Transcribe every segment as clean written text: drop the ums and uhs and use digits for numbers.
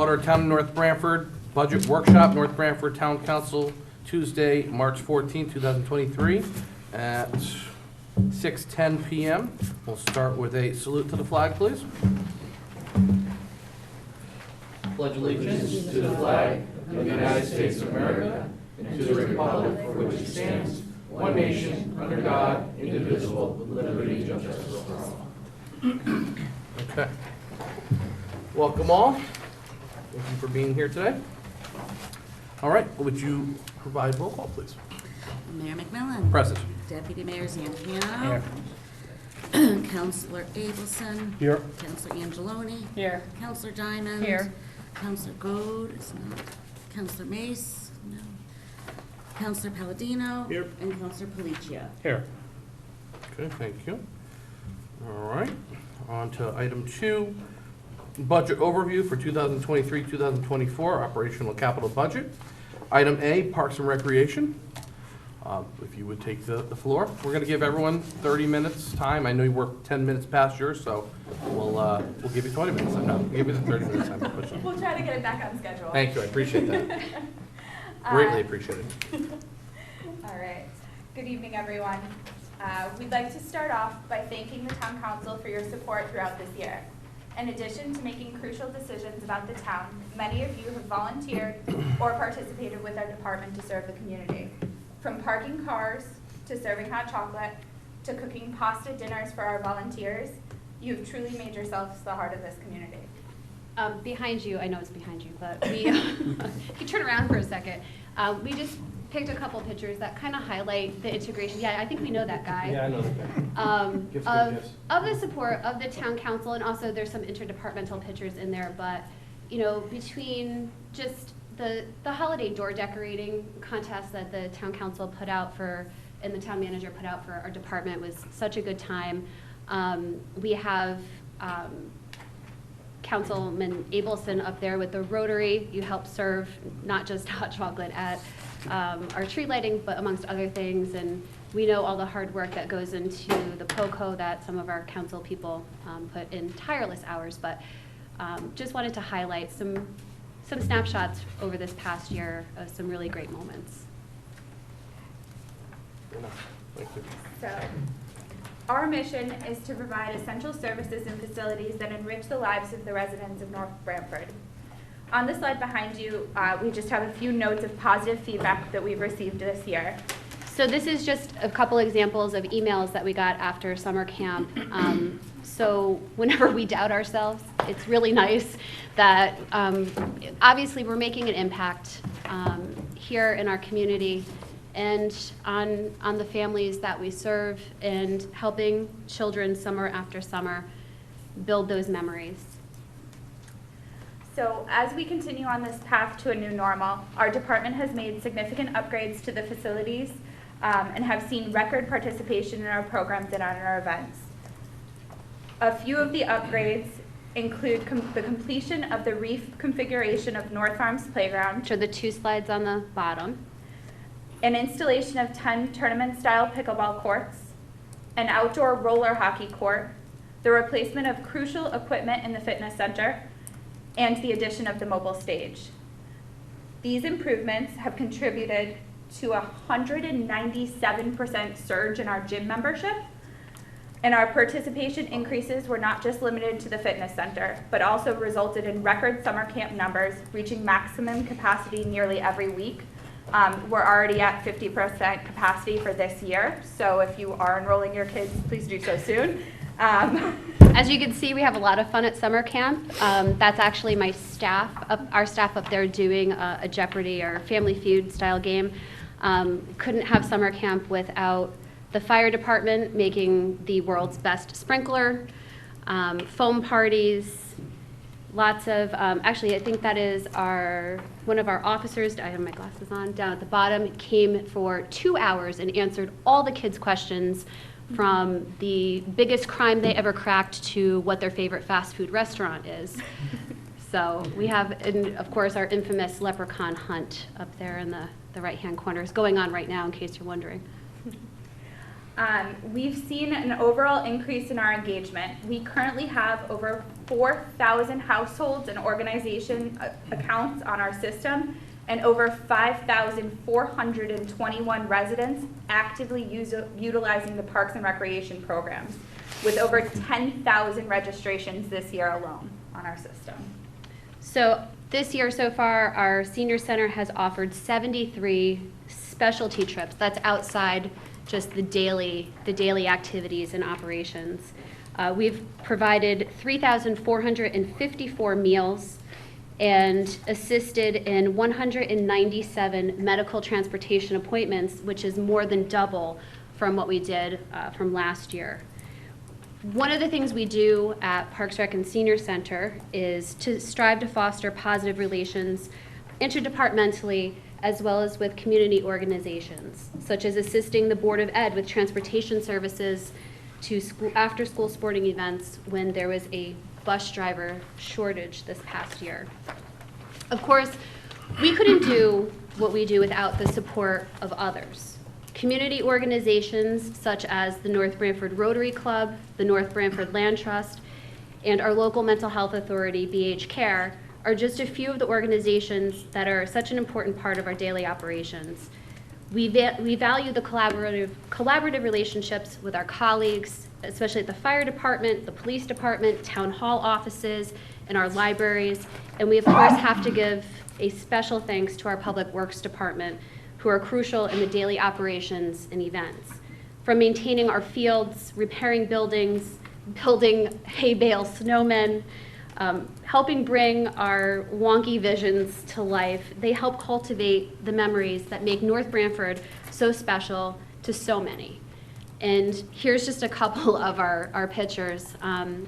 Order Town of North Branford Budget Workshop, North Branford Town Council, Tuesday, March 14, 2023, at 6:10 PM. We'll start with a salute to the flag, please. Pledge allegiance to the flag of the United States of America and to the republic for which it stands, one nation, under God, indivisible, with liberty and justice for all. Okay. Welcome all. Thank you for being here today. All right, would you provide roll call, please? Mayor McMillan. Present. Deputy Mayor Zampiano. Here. Counselor Abelson. Here. Counselor Angeloni. Here. Counselor Diamond. Here. Counselor Gold is not. Counselor Mace. No. Counselor Palladino. Here. And Counselor Palicia. Here. Okay, thank you. All right, on to item 2, budget overview for 2023-2024 operational capital budget. Item A, Parks and Recreation. If you would take the floor. We're going to give everyone 30 minutes time. I know you worked 10 minutes past yours, so we'll give you 20 minutes. No, we'll give you the 30 minutes time. We'll try to get it back on schedule. Thank you, I appreciate that. Greatly appreciate it. All right. Good evening, everyone. We'd like to start off by thanking the Town Council for your support throughout this year. In addition to making crucial decisions about the town, many of you have volunteered or participated with our department to serve the community. From parking cars, to serving hot chocolate, to cooking pasta dinners for our volunteers, you've truly made yourselves the heart of this community. Behind you, I know it's behind you, but we, if you turn around for a second, we just picked a couple pictures that kind of highlight the integration. Yeah, I think we know that guy. Yeah, I know that guy. Of the support of the town council, and also there's some interdepartmental pictures in there, but, you know, between just the holiday door decorating contest that the town council put out for, and the town manager put out for our department was such a good time. We have Councilman Abelson up there with the Rotary. You help serve not just hot chocolate at our tree lighting, but amongst other things. And we know all the hard work that goes into the POCO that some of our council people put in tireless hours. But just wanted to highlight some snapshots over this past year of some really great moments. Thank you. So, our mission is to provide essential services and facilities that enrich the lives of the residents of North Branford. On the slide behind you, we just have a few notes of positive feedback that we've received this year. So this is just a couple examples of emails that we got after summer camp. So whenever we doubt ourselves, it's really nice that obviously we're making an impact here in our community and on the families that we serve, and helping children summer after summer build those memories. So as we continue on this path to a new normal, our department has made significant upgrades to the facilities and have seen record participation in our programs and on our events. A few of the upgrades include the completion of the reef configuration of North Farms Playground, Which are the two slides on the bottom. an installation of 10 tournament-style pickleball courts, an outdoor roller hockey court, the replacement of crucial equipment in the fitness center, and the addition of the mobile stage. These improvements have contributed to a 197% surge in our gym membership, and our participation increases were not just limited to the fitness center, but also resulted in record summer camp numbers, reaching maximum capacity nearly every week. We're already at 50% capacity for this year, so if you are enrolling your kids, please do so soon. As you can see, we have a lot of fun at summer camp. That's actually my staff, our staff up there doing a Jeopardy or Family Feud style game. Couldn't have summer camp without the fire department making the world's best sprinkler, foam parties, lots of, actually I think that is one of our officers, I have my glasses on, down at the bottom, came for 2 hours and answered all the kids' questions, from the biggest crime they ever cracked to what their favorite fast food restaurant is. So we have, and of course, our infamous leprechaun hunt up there in the right-hand corner is going on right now, in case you're wondering. We've seen an overall increase in our engagement. We currently have over 4,000 households and organization accounts on our system, and over 5,421 residents actively utilizing the Parks and Recreation programs, with over 10,000 registrations this year alone on our system. So this year so far, our senior center has offered 73 specialty trips. That's outside just the daily activities and operations. We've provided 3,454 meals and assisted in 197 medical transportation appointments, which is more than double from what we did from last year. One of the things we do at Parks Rec and Senior Center is to strive to foster positive relations interdepartmentally as well as with community organizations, such as assisting the Board of Ed with transportation services to after-school sporting events when there was a bus driver shortage this past year. Of course, we couldn't do what we do without the support of others. Community organizations such as the North Branford Rotary Club, the North Branford Land Trust, and our local mental health authority, BH Care, are just a few of the organizations that are such an important part of our daily operations. We value the collaborative relationships with our colleagues, especially at the fire department, the police department, town hall offices, and our libraries. And we, of course, have to give a special thanks to our public works department, who are crucial in the daily operations and events. From maintaining our fields, repairing buildings, building hay bale snowmen, helping bring our wonky visions to life, they help cultivate the memories that make North Branford so special to so many. And here's just a couple of our pictures.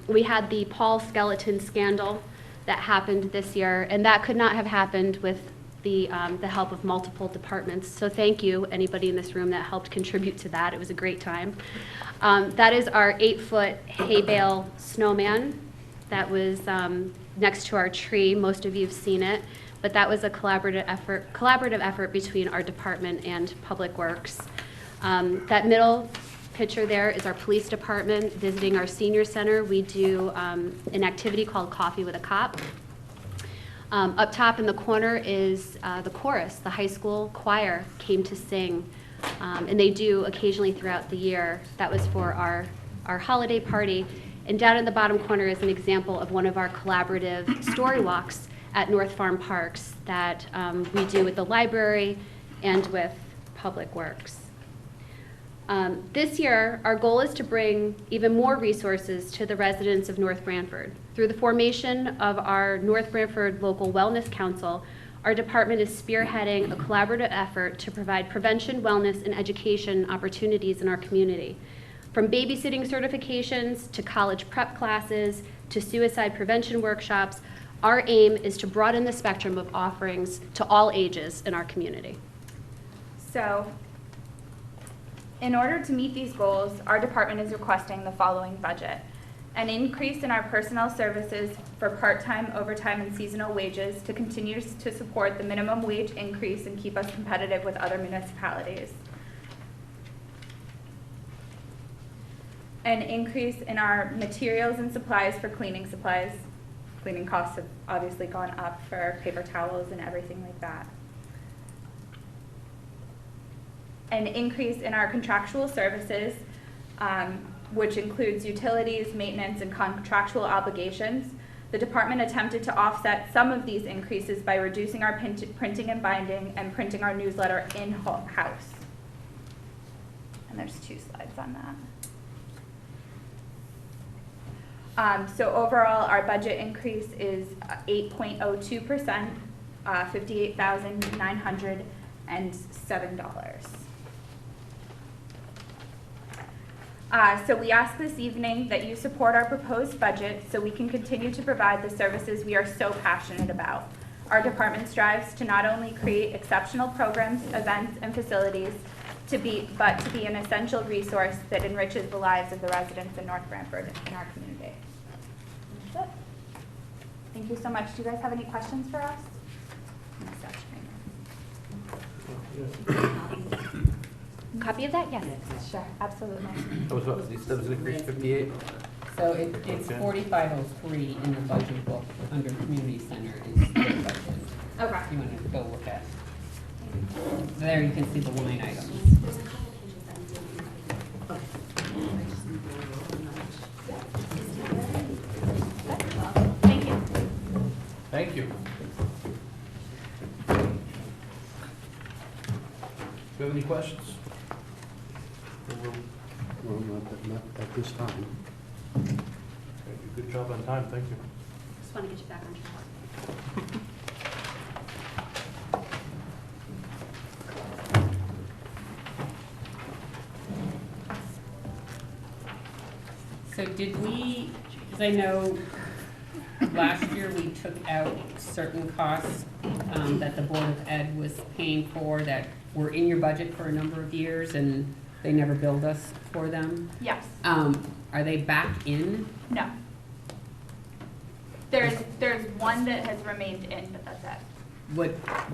We had the Paul skeleton scandal that happened this year, and that could not have happened with the help of multiple departments. So thank you, anybody in this room that helped contribute to that. It was a great time. That is our 8-foot hay bale snowman that was next to our tree. Most of you have seen it, but that was a collaborative effort between our department and Public Works. That middle picture there is our police department visiting our senior center. We do an activity called Coffee with a Cop. Up top in the corner is the chorus. The high school choir came to sing, and they do occasionally throughout the year. That was for our holiday party. And down in the bottom corner is an example of one of our collaborative story walks at North Farm Parks that we do with the library and with Public Works. This year, our goal is to bring even more resources to the residents of North Branford. Through the formation of our North Branford Local Wellness Council, our department is spearheading a collaborative effort to provide prevention, wellness, and education opportunities in our community. From babysitting certifications to college prep classes to suicide prevention workshops, our aim is to broaden the spectrum of offerings to all ages in our community. So, in order to meet these goals, our department is requesting the following budget: an increase in our personnel services for part-time, overtime, and seasonal wages to continue to support the minimum wage increase and keep us competitive with other municipalities. An increase in our materials and supplies for cleaning supplies. Cleaning costs have obviously gone up for paper towels and everything like that. An increase in our contractual services, which includes utilities, maintenance, and contractual obligations. The department attempted to offset some of these increases by reducing our printing and binding and printing our newsletter in-house. And there's 2 slides on that. So overall, our budget increase is 8.02%, $58,907. So we ask this evening that you support our proposed budget so we can continue to provide the services we are so passionate about. Our department strives to not only create exceptional programs, events, and facilities, but to be an essential resource that enriches the lives of the residents in North Branford and our community. That's it. Thank you so much. Do you guys have any questions for us? Copy of that? Yes. Sure, absolutely. That was what, you said it was an increase 58? So it's Okay. 4503 in the budget book under community center is the budget. Okay. You want to go look at. There you can see the line items. Thank you. Thank you. Do you have any questions? Or we'll- Well, not at this time. okay, good job on time, thank you. Just want to get you back on track. So did we, because I know last year we took out certain costs that the Board of Ed was paying for that were in your budget for a number of years and they never billed us for them. Yes. Are they back in? No. There's one that has remained in, but that's it.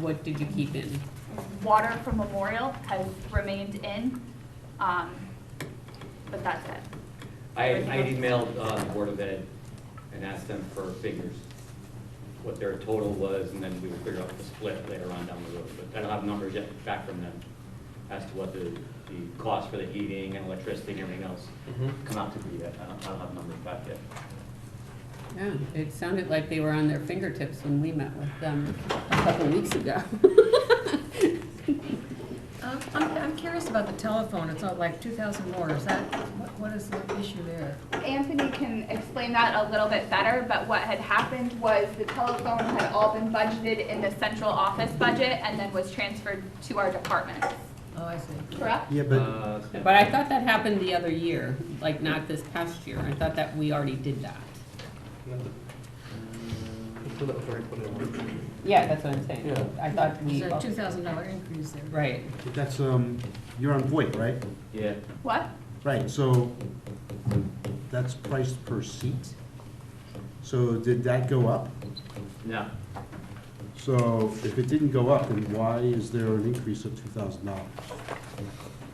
What did you keep in? Water from Memorial has remained in, but that's it. I emailed the Board of Ed and asked them for figures, what their total was, and then we would figure out the split later on down the road. But I don't have numbers yet back from them as to what the cost for the heating and electricity and everything else come out to be yet. I don't have numbers back yet. Yeah, it sounded like they were on their fingertips when we met with them a couple of weeks ago. I'm curious about the telephone, it's not like 2,000 more, is that, what is the issue there? Anthony can explain that a little bit better, but what had happened was the telephone had all been budgeted in the central office budget and then was transferred to our departments. Oh, I see. Correct? Yeah, but But I thought that happened the other year, like not this past year. I thought that we already did that. So that was already put in. Yeah, that's what I'm saying. Yeah. I thought we, There's a $2,000 increase there. right. that's, you're on VoIP, right? Yeah. What? Right, so that's priced per seat? So did that go up? No. So if it didn't go up, then why is there an increase of $2,000?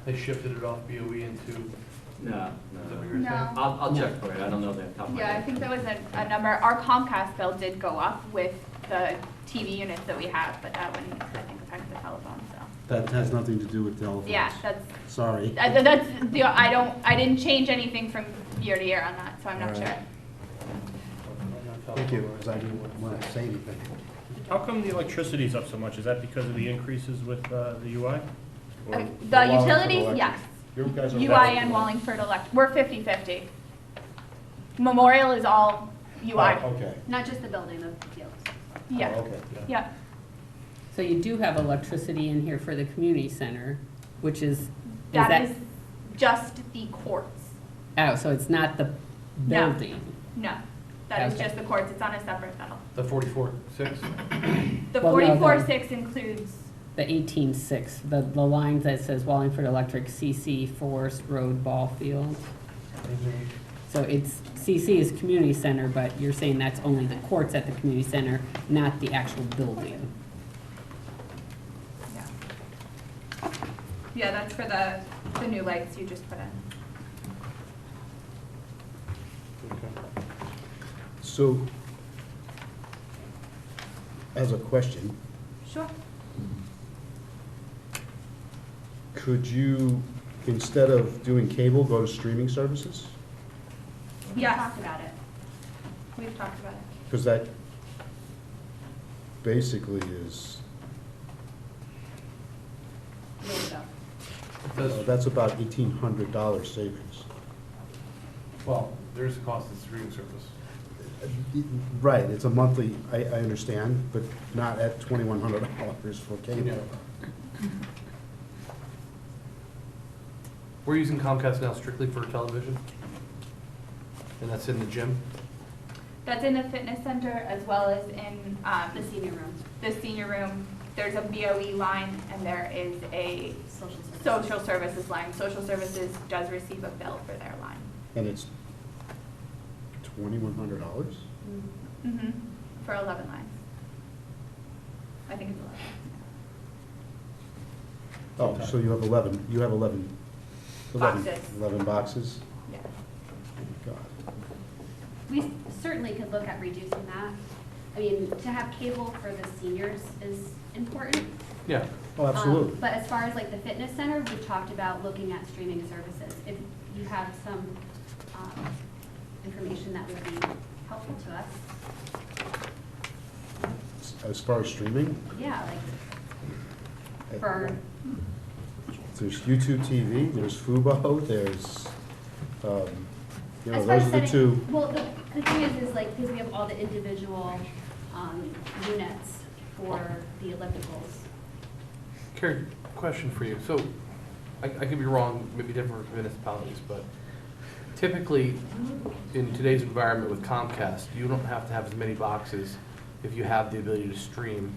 They shifted it off BOE into, No, is that what no. you're saying? No. I'll check for it. I don't know that top of my Yeah, I head. think that was a number. Our Comcast bill did go up with the TV units that we have, but that wouldn't, I think, affect the telephone, so. That has nothing to do with telephones. Yeah, that's, Sorry. that's, I didn't change anything from year to year on that, so I'm not All sure. right. Thank you, because I didn't want to say anything. How come the electricity's up so much? Is that because of the increases with the UI? Or- The Wallingford utilities, Electric. yes. You guys are. UI and Wallingford Electric, we're 50/50. Memorial is all UI. Oh, okay. Not just the building, the fields. Yeah, Oh, okay. yeah. So you do have electricity in here for the community center, which is That is just the courts. Oh, so it's not the No. building? No, that is Okay. just the courts. It's on a separate bill. The 44.6? The Well, no, 44.6 includes, The 18.6, the lines that says Wallingford Electric, CC, Forest Road, Ball Field. So it's, CC is community center, but you're saying that's only the courts at the community center, not the actual building. yeah. Yeah, that's for the new lights you just put in. So, as a question, Sure. could you, instead of doing cable, go to streaming services? Yes. We talked about it. We've talked about it. Because that basically is, There you go. that's about $1,800 savings. Well, there's a cost of streaming service. Right, it's a monthly, I understand, but not at $2,100 for cable. We're using Comcast now strictly for television, and that's in the gym. That's in the fitness center as well as in The senior room, the senior room. There's a BOE line and there is a social services. social services line. Social services does receive a bill for their line. And it's $2,100? Mm-hmm. For 11 lines. I think it's 11. Oh, so you have 11 Boxes. 11 boxes? Yeah. God. We certainly could look at reducing that. I mean, to have cable for the seniors is important. Yeah. Oh, absolutely. But as far as like the fitness center, we've talked about looking at streaming services. If you have some information that would be helpful to us. As far as streaming, Yeah, like for, there's YouTube TV, there's Fubo, there's, you know, as far those as are the setting, two. well, the thing is like, because we have all the individual units for the ellipticals. Carrie, question for you. So, I could be wrong, maybe different for municipalities, but typically, in today's environment with Comcast, you don't have to have as many boxes if you have the ability to stream.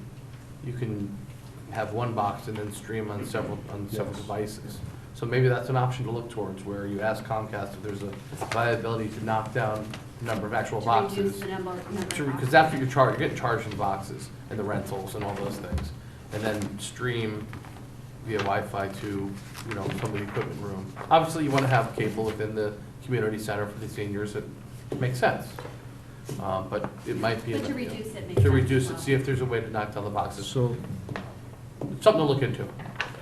You can have one box and then stream on several Yes. devices. So maybe that's an option to look towards, where you ask Comcast if there's a viability to knock down the number of actual To reduce boxes. the number of Because boxes. after you're getting charged for the boxes and the rentals and all those things. And then stream via Wi-Fi to, you know, some of the equipment room. Obviously, you want to have cable within the community center for the seniors. It makes sense. But it might be. But to you know, reduce it makes To sense reduce as it, well. see if there's a way to knock down the boxes. So, It's something to look into.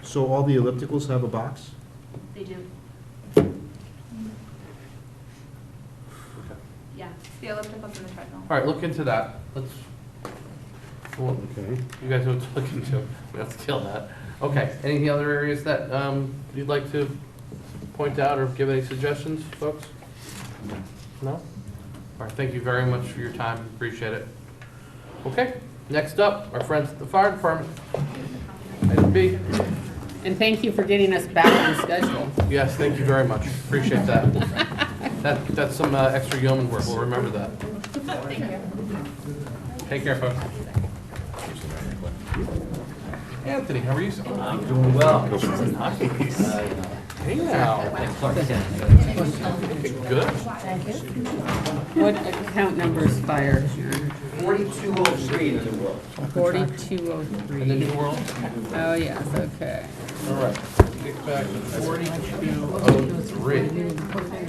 so all the ellipticals have a box? They do, Okay. yeah. The ellipticals and the treadmill. All right, look into that. Well, Okay. you guys know what to look into. We have to kill that. Okay, any other areas that you'd like to point out or give any suggestions, folks? No? All right, thank you very much for your time, appreciate it. Okay, next up, our friends at the fire department. Item B. And thank you for getting us back on schedule. Yes, thank you very much, appreciate that. That's some extra yeoman work, we'll remember that. Thank you. Take care, folks. Anthony, how are you? I'm doing well. Hey now. Good. What account number is fire? 4203 in the new world. 4203. In the new world? Oh, yes, okay. All right, kick back to 4203.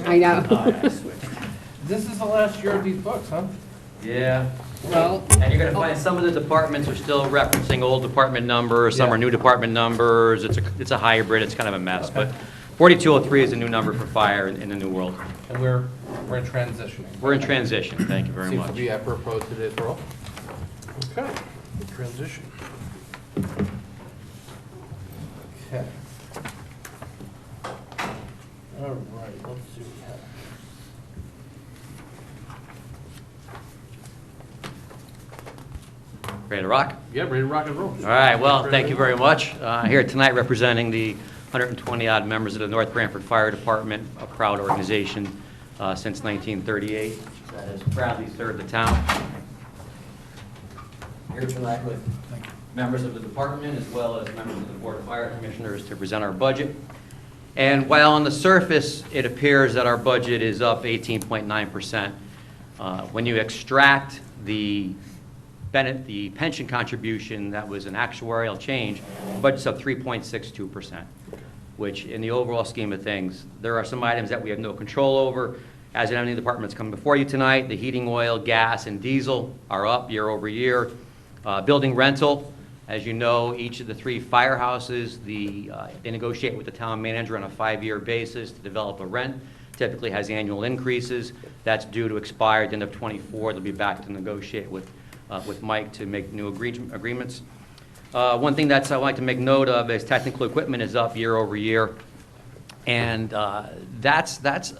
I know. This is the last year of these books, huh? Yeah. Well, And you're gonna find some of the departments are still referencing old department numbers, some Yeah. are new department numbers, it's a hybrid, it's kind of a mess, but 4203 is a new number for fire in the new world. And we're transitioning. We're in transition, thank you very Seems to much. be apropos to today's world. Okay, transition. Okay. All right, let's see what we have. Ready to rock? Yeah, ready to rock and roll. All right, well, thank you very much. Here tonight representing the 120-odd members of the North Branford Fire Department, a proud organization since 1938 that has proudly served the town. Here tonight with members of the department as well as members of the Board of Fire Commissioners to present our budget. And while on the surface, it appears that our budget is up 18.9%, when you extract the pension contribution, that was an actuarial change, the budget's up 3.62%, which in the overall scheme of things, there are some items that we have no control over. As in any departments coming before you tonight, the heating oil, gas, and diesel are up year over year. Building rental, as you know, each of the three firehouses, they negotiate with the town manager on a 5-year basis to develop a rent. Typically has annual increases. That's due to expire at the end of '24. They'll be back to negotiate with Mike to make new agreements. One thing I like to make note of is technical equipment is up year over year. And that's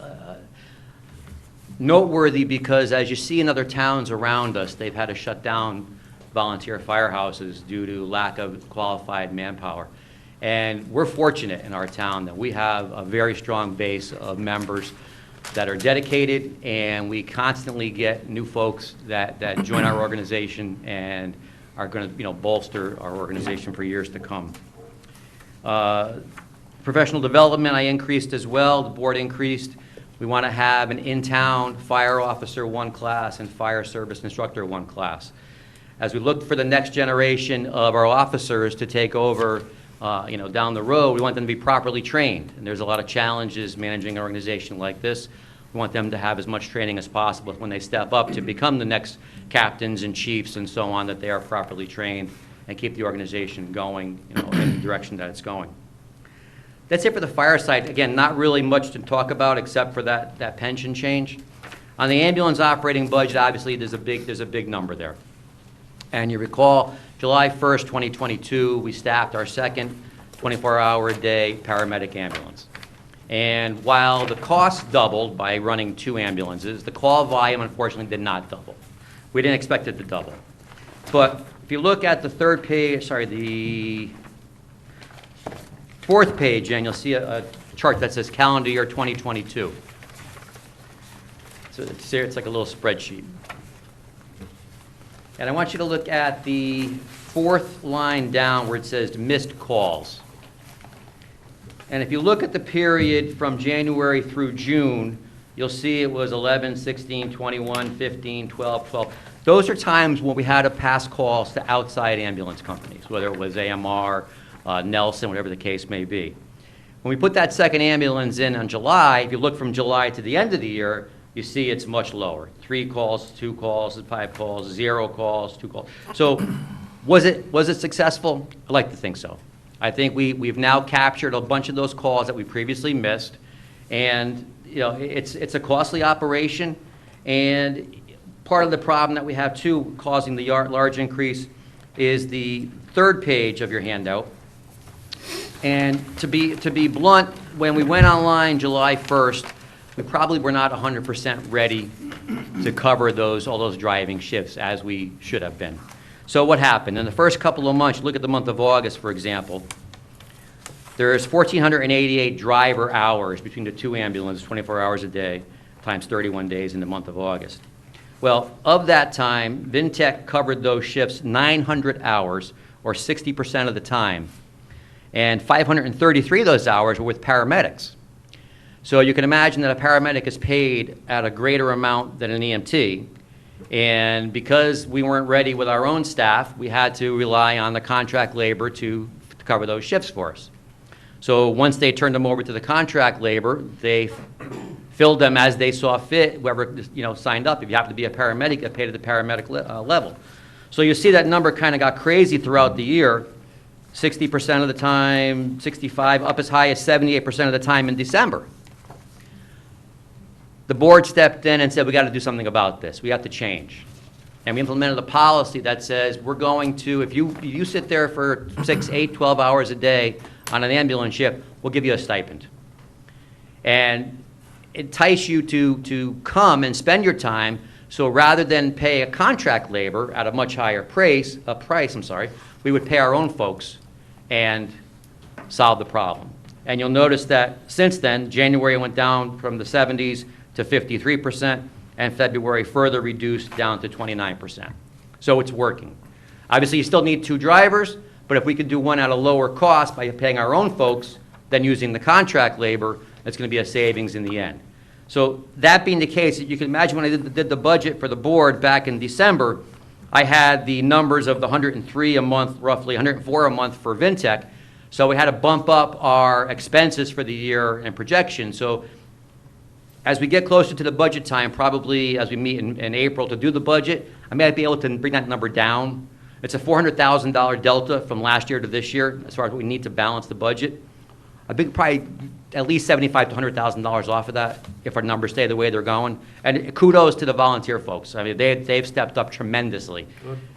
noteworthy because as you see in other towns around us, they've had to shut down volunteer firehouses due to lack of qualified manpower. And we're fortunate in our town that we have a very strong base of members that are dedicated, and we constantly get new folks that join our organization and are going to, bolster our organization for years to come. Professional development, I increased as well. The board increased. We want to have an in-town fire officer 1 class and fire service instructor 1 class. As we look for the next generation of our officers to take over, down the road, we want them to be properly trained. And there's a lot of challenges managing an organization like this. We want them to have as much training as possible when they step up to become the next captains and chiefs and so on, that they are properly trained and keep the organization going, you know, in the direction that it's going. That's it for the fire side. Again, not really much to talk about except for that pension change. On the ambulance operating budget, obviously, there's a big number there. And you recall, July 1st, 2022, we staffed our second 24-hour-a-day paramedic ambulance. And while the cost doubled by running 2 ambulances, the call volume unfortunately did not double. We didn't expect it to double. But if you look at the the 4th page, and you'll see a chart that says calendar year 2022. So it's like a little spreadsheet. And I want you to look at the 4th line down where it says missed calls. And if you look at the period from January through June, you'll see it was 11, 16, 21, 15, 12, 12. Those are times when we had to pass calls to outside ambulance companies, whether it was AMR, Nelson, whatever the case may be. When we put that second ambulance in on July, if you look from July to the end of the year, you see it's much lower. 3 calls, 2 calls, 5 calls, 0 calls, 2 calls. So was it successful? I like to think so. I think we've now captured a bunch of those calls that we previously missed, and you know it's a costly operation, and part of the problem that we have too, causing the large increase, is the 3rd page of your handout. And to be blunt, when we went online July 1st, we probably were not 100% ready to cover all those driving shifts as we should have been. So what happened? In the first couple of months, look at the month of August, for example, there's 1,488 driver hours between the 2 ambulances, 24 hours a day, times 31 days in the month of August. Well, of that time, Vintech covered those shifts 900 hours, or 60% of the time, and 533 of those hours were with paramedics. So you can imagine that a paramedic is paid at a greater amount than an EMT, and because we weren't ready with our own staff, we had to rely on the contract labor to cover those shifts for us. So once they turned them over to the contract labor, they filled them as they saw fit. Whoever signed up, if you happen to be a paramedic, got paid at the paramedic level. So you see that number kind of got crazy throughout the year, 60% of the time, 65, up as high as 78% of the time in December. The board stepped in and said, we got to do something about this. We have to change. And we implemented a policy that says we're going to, if you sit there for 6, 8, 12 hours a day on an ambulance shift, we'll give you a stipend. And entice you to come and spend your time, so rather than pay a contract labor at a much higher price, we would pay our own folks and solve the problem. And you'll notice that since then, January went down from the 70s to 53%, and February further reduced down to 29%. So it's working. Obviously, you still need 2 drivers, but if we could do one at a lower cost by paying our own folks than using the contract labor, it's going to be a savings in the end. So that being the case, you can imagine when I did the budget for the board back in December, I had the numbers of the 103 a month, roughly 104 a month for Vintech. So we had to bump up our expenses for the year and projections. So as we get closer to the budget time, probably as we meet in April to do the budget, I might be able to bring that number down. It's a $400,000 delta from last year to this year as far as what we need to balance the budget. I think probably at least $75,000 to $100,000 off of that if our numbers stay the way they're going. And kudos to the volunteer folks. I mean, they've stepped up tremendously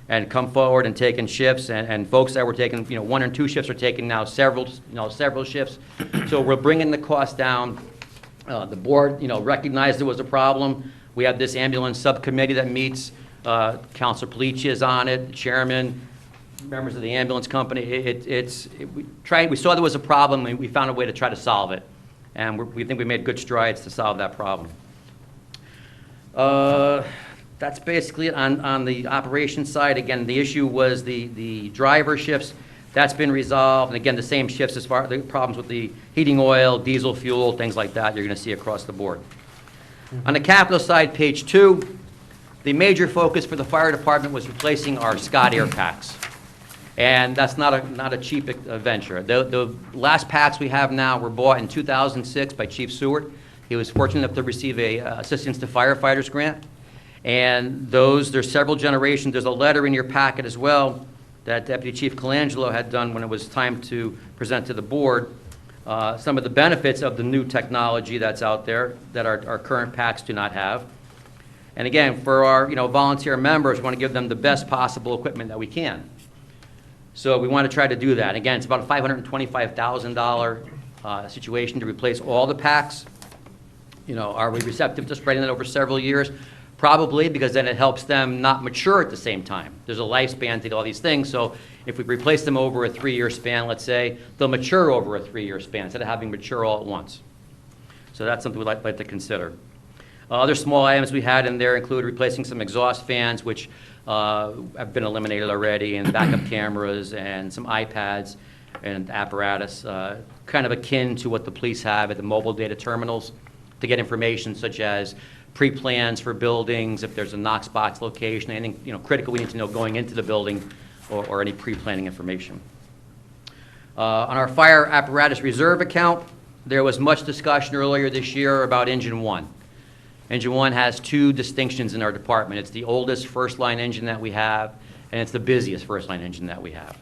and come forward and taken shifts. And folks that were taking 1 or 2 shifts are taking now several shifts. So we're bringing the cost down. The board, recognized there was a problem. We have this ambulance subcommittee that meets. Councilor Polici is on it, the chairman, members of the ambulance company. We saw there was a problem, and we found a way to try to solve it. And we think we made good strides to solve that problem. That's basically it on the operations side. Again, the issue was the driver shifts. That's been resolved. And again, the same shifts as far as the problems with the heating oil, diesel fuel, things like that you're going to see across the board. On the capital side, page 2, the major focus for the fire department was replacing our Scott air packs. And that's not a cheap venture. The last packs we have now were bought in 2006 by Chief Seward. He was fortunate enough to receive a Assistance to Firefighters grant. And there's several generations. There's a letter in your packet as well that Deputy Chief Colangelo had done when it was time to present to the board some of the benefits of the new technology that's out there that our current PACs do not have. And again, for our volunteer members, we want to give them the best possible equipment that we can. So we want to try to do that. Again, it's about a $525,000 situation to replace all the PACs. Are we receptive to spreading that over several years? Probably, because then it helps them not mature at the same time. There's a lifespan to all these things, so if we replace them over a 3-year span, let's say, they'll mature over a 3-year span instead of having mature all at once. So that's something we'd like to consider. Other small items we had in there include replacing some exhaust fans, which have been eliminated already, and backup cameras, and some iPads and apparatus, kind of akin to what the police have at the mobile data terminals to get information such as pre-plans for buildings, if there's a Knox box location, anything critical we need to know going into the building, or any pre-planning information. On our fire apparatus reserve account, there was much discussion earlier this year about Engine 1. Engine 1 has 2 distinctions in our department. It's the oldest first-line engine that we have, and it's the busiest first-line engine that we have.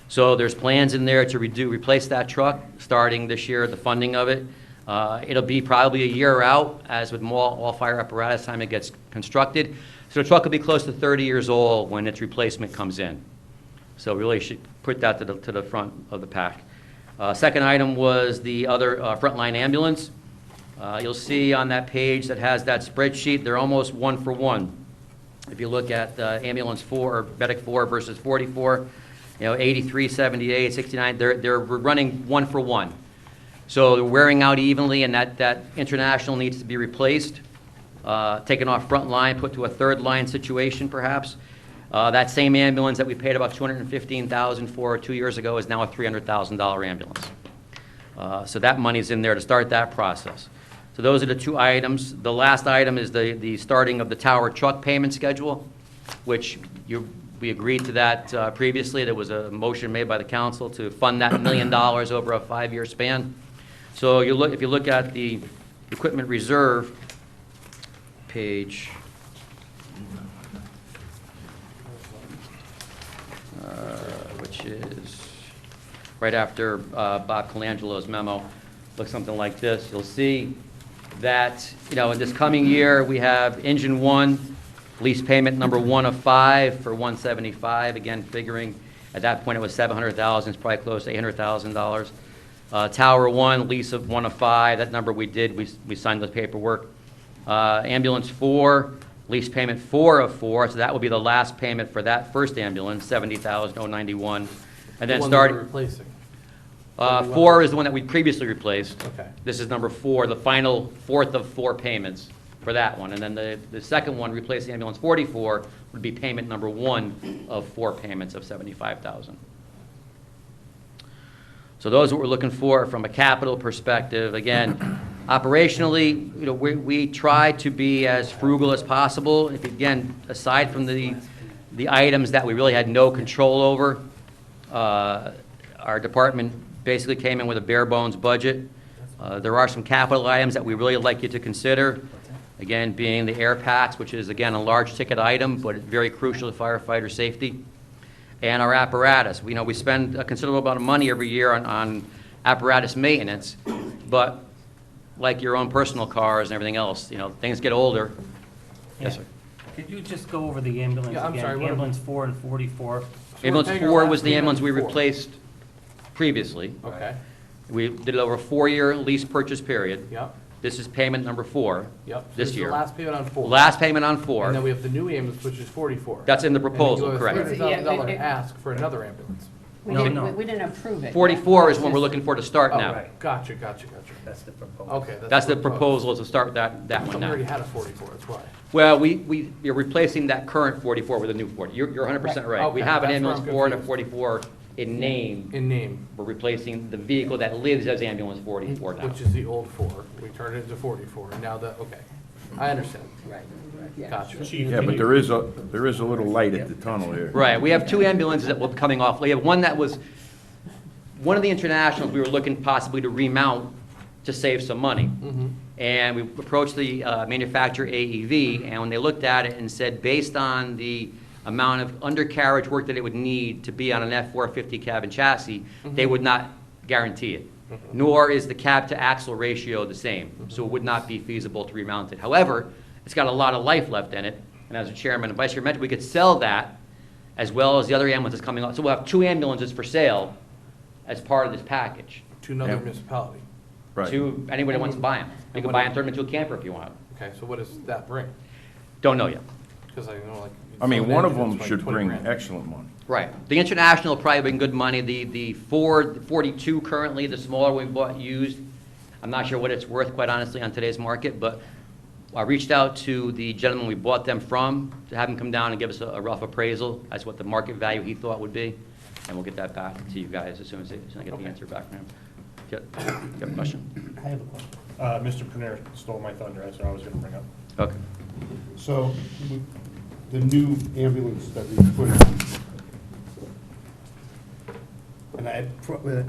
So there's plans in there to replace that truck starting this year, the funding of it. It'll be probably a year out, as with all fire apparatus, time it gets constructed. So the truck will be close to 30 years old when its replacement comes in. So we really should put that to the front of the pack. Second item was the other frontline ambulance. You'll see on that page that has that spreadsheet, they're almost 1 for 1. If you look at ambulance 4 or medic 4 versus 44, 83, 78, 69, they're running 1 for 1. So they're wearing out evenly, and that international needs to be replaced, taken off front line, put to a third line situation perhaps. That same ambulance that we paid about $215,000 for 2 years ago is now a $300,000 ambulance. So that money's in there to start that process. So those are the 2 items. The last item is the starting of the tower truck payment schedule, which we agreed to that previously. There was a motion made by the council to fund that $1 million over a 5-year span. So if you look at the equipment reserve page, which is right after Bob Colangelo's memo, looks something like this. You'll see that in this coming year we have Engine 1, lease payment number 1 of 5 for $175. Again, figuring at that point it was $700,000. It's probably close to $800,000. Tower 1, lease of 1 of 5. That number we signed the paperwork. Ambulance 4, lease payment 4 of 4. So that will be the last payment for that first ambulance, $70,091. And then starting replacing. 4 is the one that we previously replaced. Okay. This is number 4, the final 4th of 4 payments for that one. And then the second one, replacing ambulance 44, would be payment number 1 of 4 payments of $75,000. So those are what we're looking for from a capital perspective. Again, operationally, we try to be as frugal as possible. Again, aside from the items that we really had no control over, our department basically came in with a bare bones budget. There are some capital items that we really like you to consider. Again, being the air packs, which is again a large ticket item, but very crucial to firefighter safety. And our apparatus. We spend a considerable amount of money every year on apparatus maintenance, but like your own personal cars and everything else, things get older. Yes, sir. Could you just go over the ambulance Yeah, I'm again? sorry, what- Ambulance 4 and 44. Ambulance paying our 4 last was the payment ambulance we on 4. replaced previously. Okay, We did it over a 4-year lease purchase period. yep, This is payment number 4 yep. So this is year. the last payment on 4. Last payment on And then 4. we have the new ambulance, which is 44. That's in the And then proposal, you have correct. a $300,000 ask for another ambulance. We No, didn't, no. we didn't approve it. 44 is what we're looking for to start Oh, now. right. Gotcha. That's the proposal. Okay. That's the proposal, is to start that one We now. already had a 44, that's why. Well, we're replacing that current 44 with a new 40. You're 100% right. We Okay, have an that's where I'm ambulance 4 and a confused. 44 in name. In name, We're replacing the vehicle that lives as ambulance 44 now. which is the old 4. We turned it into 44, and now okay. I understand. Right, yeah. Gotcha. Chief, Yeah, can but you- there is a little light at the tunnel here. Right, we have 2 ambulances that will be coming off. We have one that was, one of the internationals we were looking possibly to remount to save some money. And we approached the manufacturer AEV, and when they looked at it and said, based on the amount of undercarriage work that it would need to be on an F-450 cab and chassis, they would not guarantee it. Nor is the cab to axle ratio the same, so it would not be feasible to remount it. However, it's got a lot of life left in it, and as the chairman and vice chair mentioned, we could sell that as well as the other ambulances coming on. So we'll have 2 ambulances for sale as part of this package. To another Yeah. municipality. Right. To anybody that wants to buy them. You can buy them, turn them into a camper if you want. Okay, so what does that bring? Don't know yet. Because I know, like. I mean, selling one of engines, them like should 20 bring grand. excellent money. Right. The International will probably bring good money. The Ford 42 currently, the smaller we bought used, I'm not sure what it's worth, quite honestly, on today's market, but I reached out to the gentleman we bought them from to have him come down and give us a rough appraisal as what the market value he thought would be, and we'll get that back to you guys as soon as I get the answer back from him. You have a question? I have a question. Mr. Panera stole my thunder, that's what I was gonna bring up. Okay. So, the new ambulance that we put in, and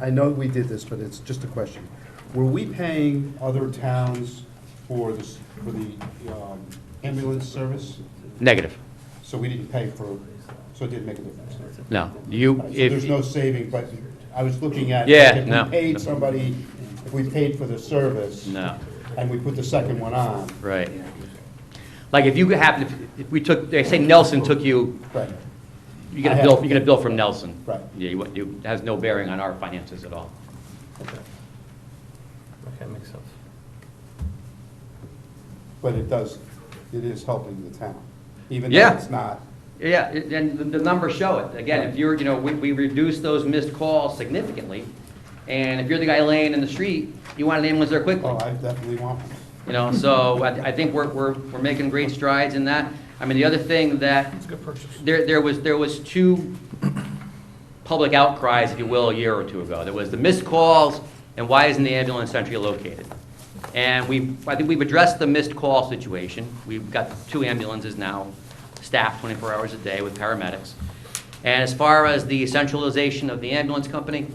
I know we did this, but it's just a question. Were we paying other towns for the ambulance service? Negative. So we didn't pay for, so it didn't make a difference? No. So there's no saving, but I was looking at. Yeah, if no. we paid somebody, if we paid for the service. No. And we put the second one on. Right. Like if you happen, if we took, they say Nelson took you, Right. you get a bill from Nelson. Right. Yeah, it has no bearing on our finances at all. Okay, makes sense. But it is helping the town, even Yeah. though it's not. Yeah, and the numbers show it. Again, if you're, we reduced those missed calls significantly, and if you're the guy laying in the street, you want an ambulance there quickly. Oh, I definitely want one. So I think we're making great strides in that. I mean, the other thing that, It's a good purchase. there was 2 public outcries, if you will, a year or 2 ago. There was the missed calls, and why isn't the ambulance centrally located? And I think we've addressed the missed call situation. We've got 2 ambulances now, staffed 24 hours a day with paramedics. And as far as the centralization of the ambulance company,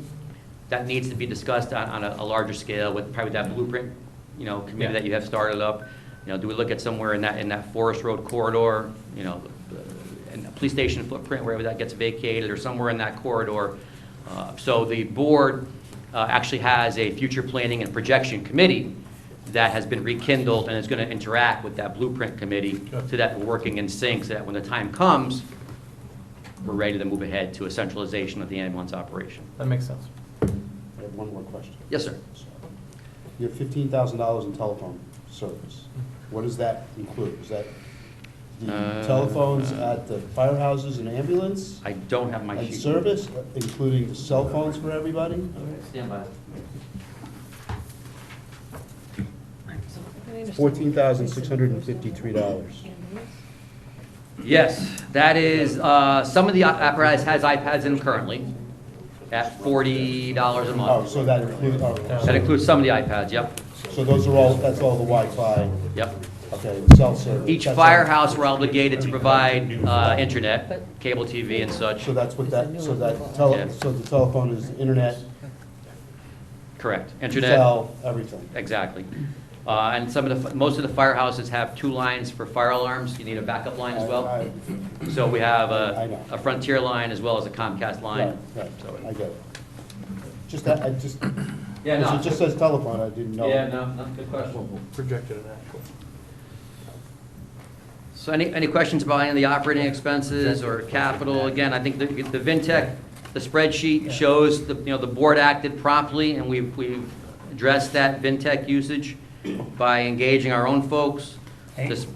that needs to be discussed on a larger scale with probably that blueprint, committee that you have started up. Do we look at somewhere in that Forest Road corridor, and a police station footprint, wherever that gets vacated, or somewhere in that corridor. So the board actually has a future planning and projection committee that has been rekindled and is going to interact with that blueprint committee so that we're working in sync, so that when the time comes, we're ready to move ahead to a centralization of the ambulance operation. That makes sense. I have one more question. Yes, sir. You have $15,000 in telephone service. What does that include? Is that the telephones at the firehouses and ambulance? I don't have my And sheet. service, including the cell phones for everybody? Stand by. $14,653. Yes, that is, some of the apparatus has iPads in currently at $40 a Oh, month. so that includes, That includes some of the iPads, yep, so that's all the Wi-Fi, yep. okay, cell service. Each That's all. firehouse, we're obligated to provide internet, cable TV and such. So that's what that, Yeah. so the telephone is internet, Correct. Internet, cell, everything. exactly. And most of the firehouses have 2 lines for fire alarms. You need a backup line as well. So we have I know. a Frontier line as well as a Comcast line. Right, So- I get it. Just that, Yeah, no. because it just says telephone, I didn't know. Yeah, no, good question. Projected and actual. So any questions about any of the operating expenses or capital? Again, I think the Vintech, the spreadsheet shows the board acted promptly, and we've addressed that Vintech usage by engaging our own folks. Hey. This-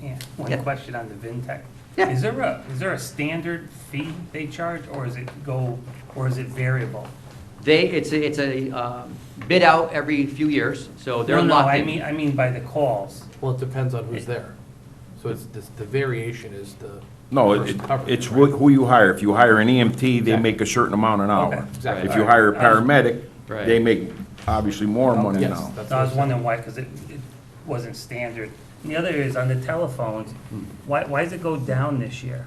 Yeah, Yeah. one question on the Vintech. Yeah. Is there a standard fee they charge, or is it variable? It's a bid out every few years, so they're No, locked I in. mean by the calls. Well, it depends on who's there. So it's, the variation is the. No, first coverage, it's right? who you hire. If you hire an EMT, they make a certain amount an hour. Okay. Exactly. If you hire a paramedic, Right. they make obviously more money Yes, now. that's So I was what I'm wondering why, because it wasn't standard. And the other is on the telephones, why does it go down this year?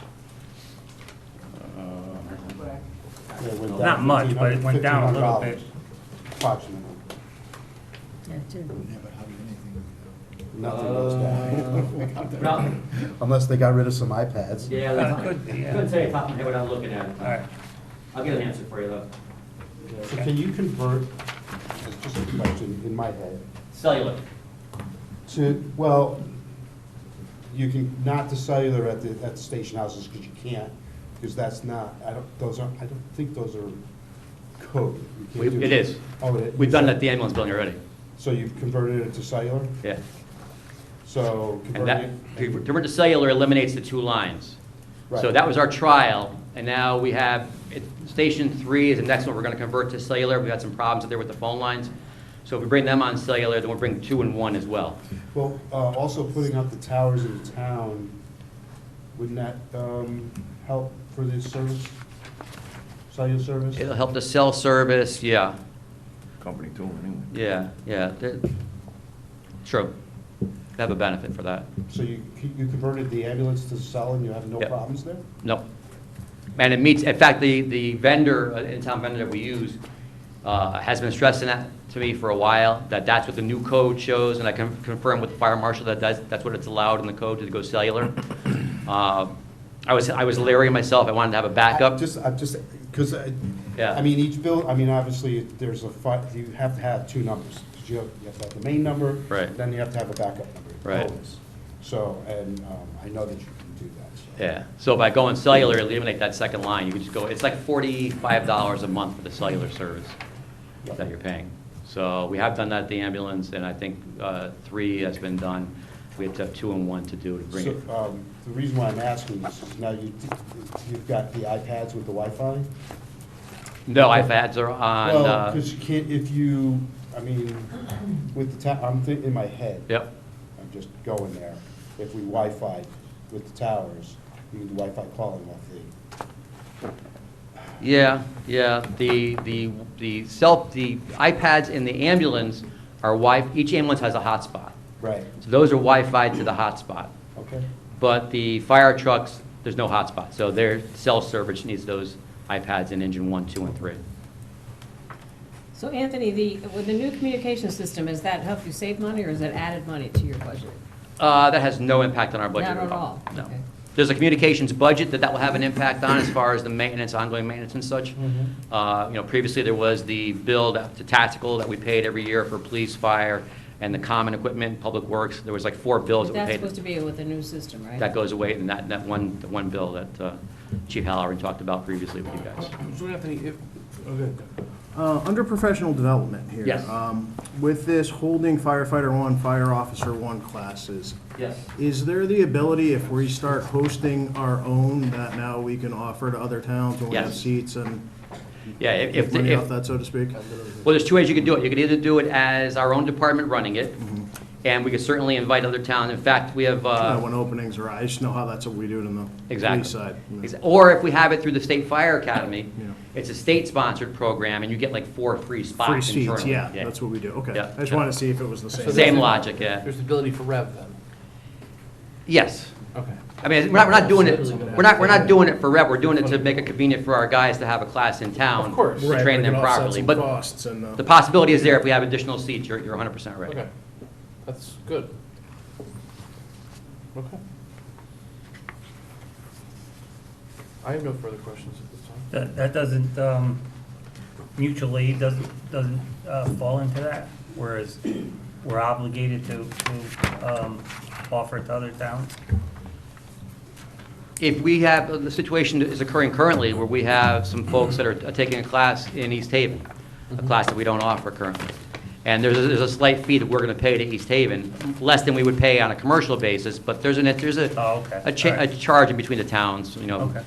Yeah, it went down Not much, but it went down a little $1,500 bit. Approximately. that too. Nothing goes down. Well, Unless they got rid of some iPads. yeah, That could be, yeah. couldn't say top of my head what I'm looking at. All right. I'll get an answer for you, though. So can you convert, it's just a question in my head, Cellular. well, you can, not to cellular at the station houses, because you can't, because that's not, I don't think those are code. You can't do It is. Oh, it We've done that at the ambulance building already. So you've converted it to cellular? Yeah. So And converting that, it? to convert to cellular eliminates the 2 lines. So Right. that was our trial, and now we have, Station 3 is the next one we're gonna convert to cellular. We had some problems up there with the phone lines. So if we bring them on cellular, then we'll bring 2 and 1 as well. Well, also putting up the towers in the town, wouldn't that help for this service? Cellular service? It'll help the cell service, yeah, Company too, anyway. yeah. True. Have a benefit for that. So you converted the ambulance to cell and you have no Yep. problems there? Nope. And it meets, in fact, the vendor, in-town vendor that we use, has been stressing that to me for a while, that's what the new code shows, and I can confirm with the fire marshal that that's what it's allowed in the code to go cellular. I was leery myself, I wanted to have a backup. I'm just, because, Yeah. I mean, each bill, I mean, obviously, there's you have to have 2 numbers. 'Cause you have to have the main number. Right. Then you have to have a backup number. Right. Always. So, and I know that you can do that, so. Yeah, so by going cellular, eliminate that second line, you can just go, it's like $45 a month for the cellular service that you're paying. So we have done that at the ambulance, and I think 3 has been done. We have to have 2 and 1 to do to bring So, it. the reason why I'm asking this is now you've got the iPads with the Wi-Fi? No, iPads are on, Well, because you can't, I mean, with the I'm thinking in my head. yep, I'm just going there. If we Wi-Fi with the towers, you can do Wi-Fi calling off the. yeah. The iPads in the ambulance are each ambulance has a hotspot. Right, So those are Wi-Fi to the hotspot. okay. But the fire trucks, there's no hotspot, so their cell service needs those iPads in engine 1, 2, and 3. So Anthony, with the new communication system, has that helped you save money or has it added money to your budget? That has no impact on our budget Not at at all. all? No. Okay. There's a communications budget that will have an impact on as far as the maintenance, ongoing maintenance and such. Previously there was the bill to tactical that we paid every year for police, fire, and the common equipment, public works. There was like 4 bills But that we that's paid. supposed to be with the new system, right? That goes away, and that one bill that Chief Halloran talked about previously with you guys. So Anthony, okay. Under professional development here. Yes. With this holding firefighter 1, fire officer 1 classes, Yes. is there the ability, if we start hosting our own, that now we can offer to other towns when we have Yes. seats and Yeah, if, make money if, off that, so to speak? well, there's 2 ways you could do it. You could either do it as our own department running it, and we could certainly invite other towns. In fact, we have, When openings are, I just know how that's what we do it in the Exactly. police side. or if we have it through the State Fire Academy, Yeah. it's a state-sponsored program, and you get like 4 free spots Free seats, internally. yeah, that's what we do, okay. Yeah. I just wanted to see if it was the same. Same logic, yeah. There's the ability for Rev then? Yes. Okay. I mean, we're not doing it, we're not doing it for Rev, we're doing it to make it convenient for our guys to have a class in town. Of course. To train them properly. But Costs and, the possibility is there, if we have additional seats, you're 100% right. Okay, that's good. Okay. I have no further questions at this time. That doesn't, mutual aid doesn't fall into that, whereas we're obligated to offer it to other towns? If we have, the situation is occurring currently where we have some folks that are taking a class in East Haven, a class that we don't offer currently. And there's a slight fee that we're going to pay to East Haven, less than we would pay on a commercial basis, but there's Oh, okay. a charge in between the towns, you know. Okay.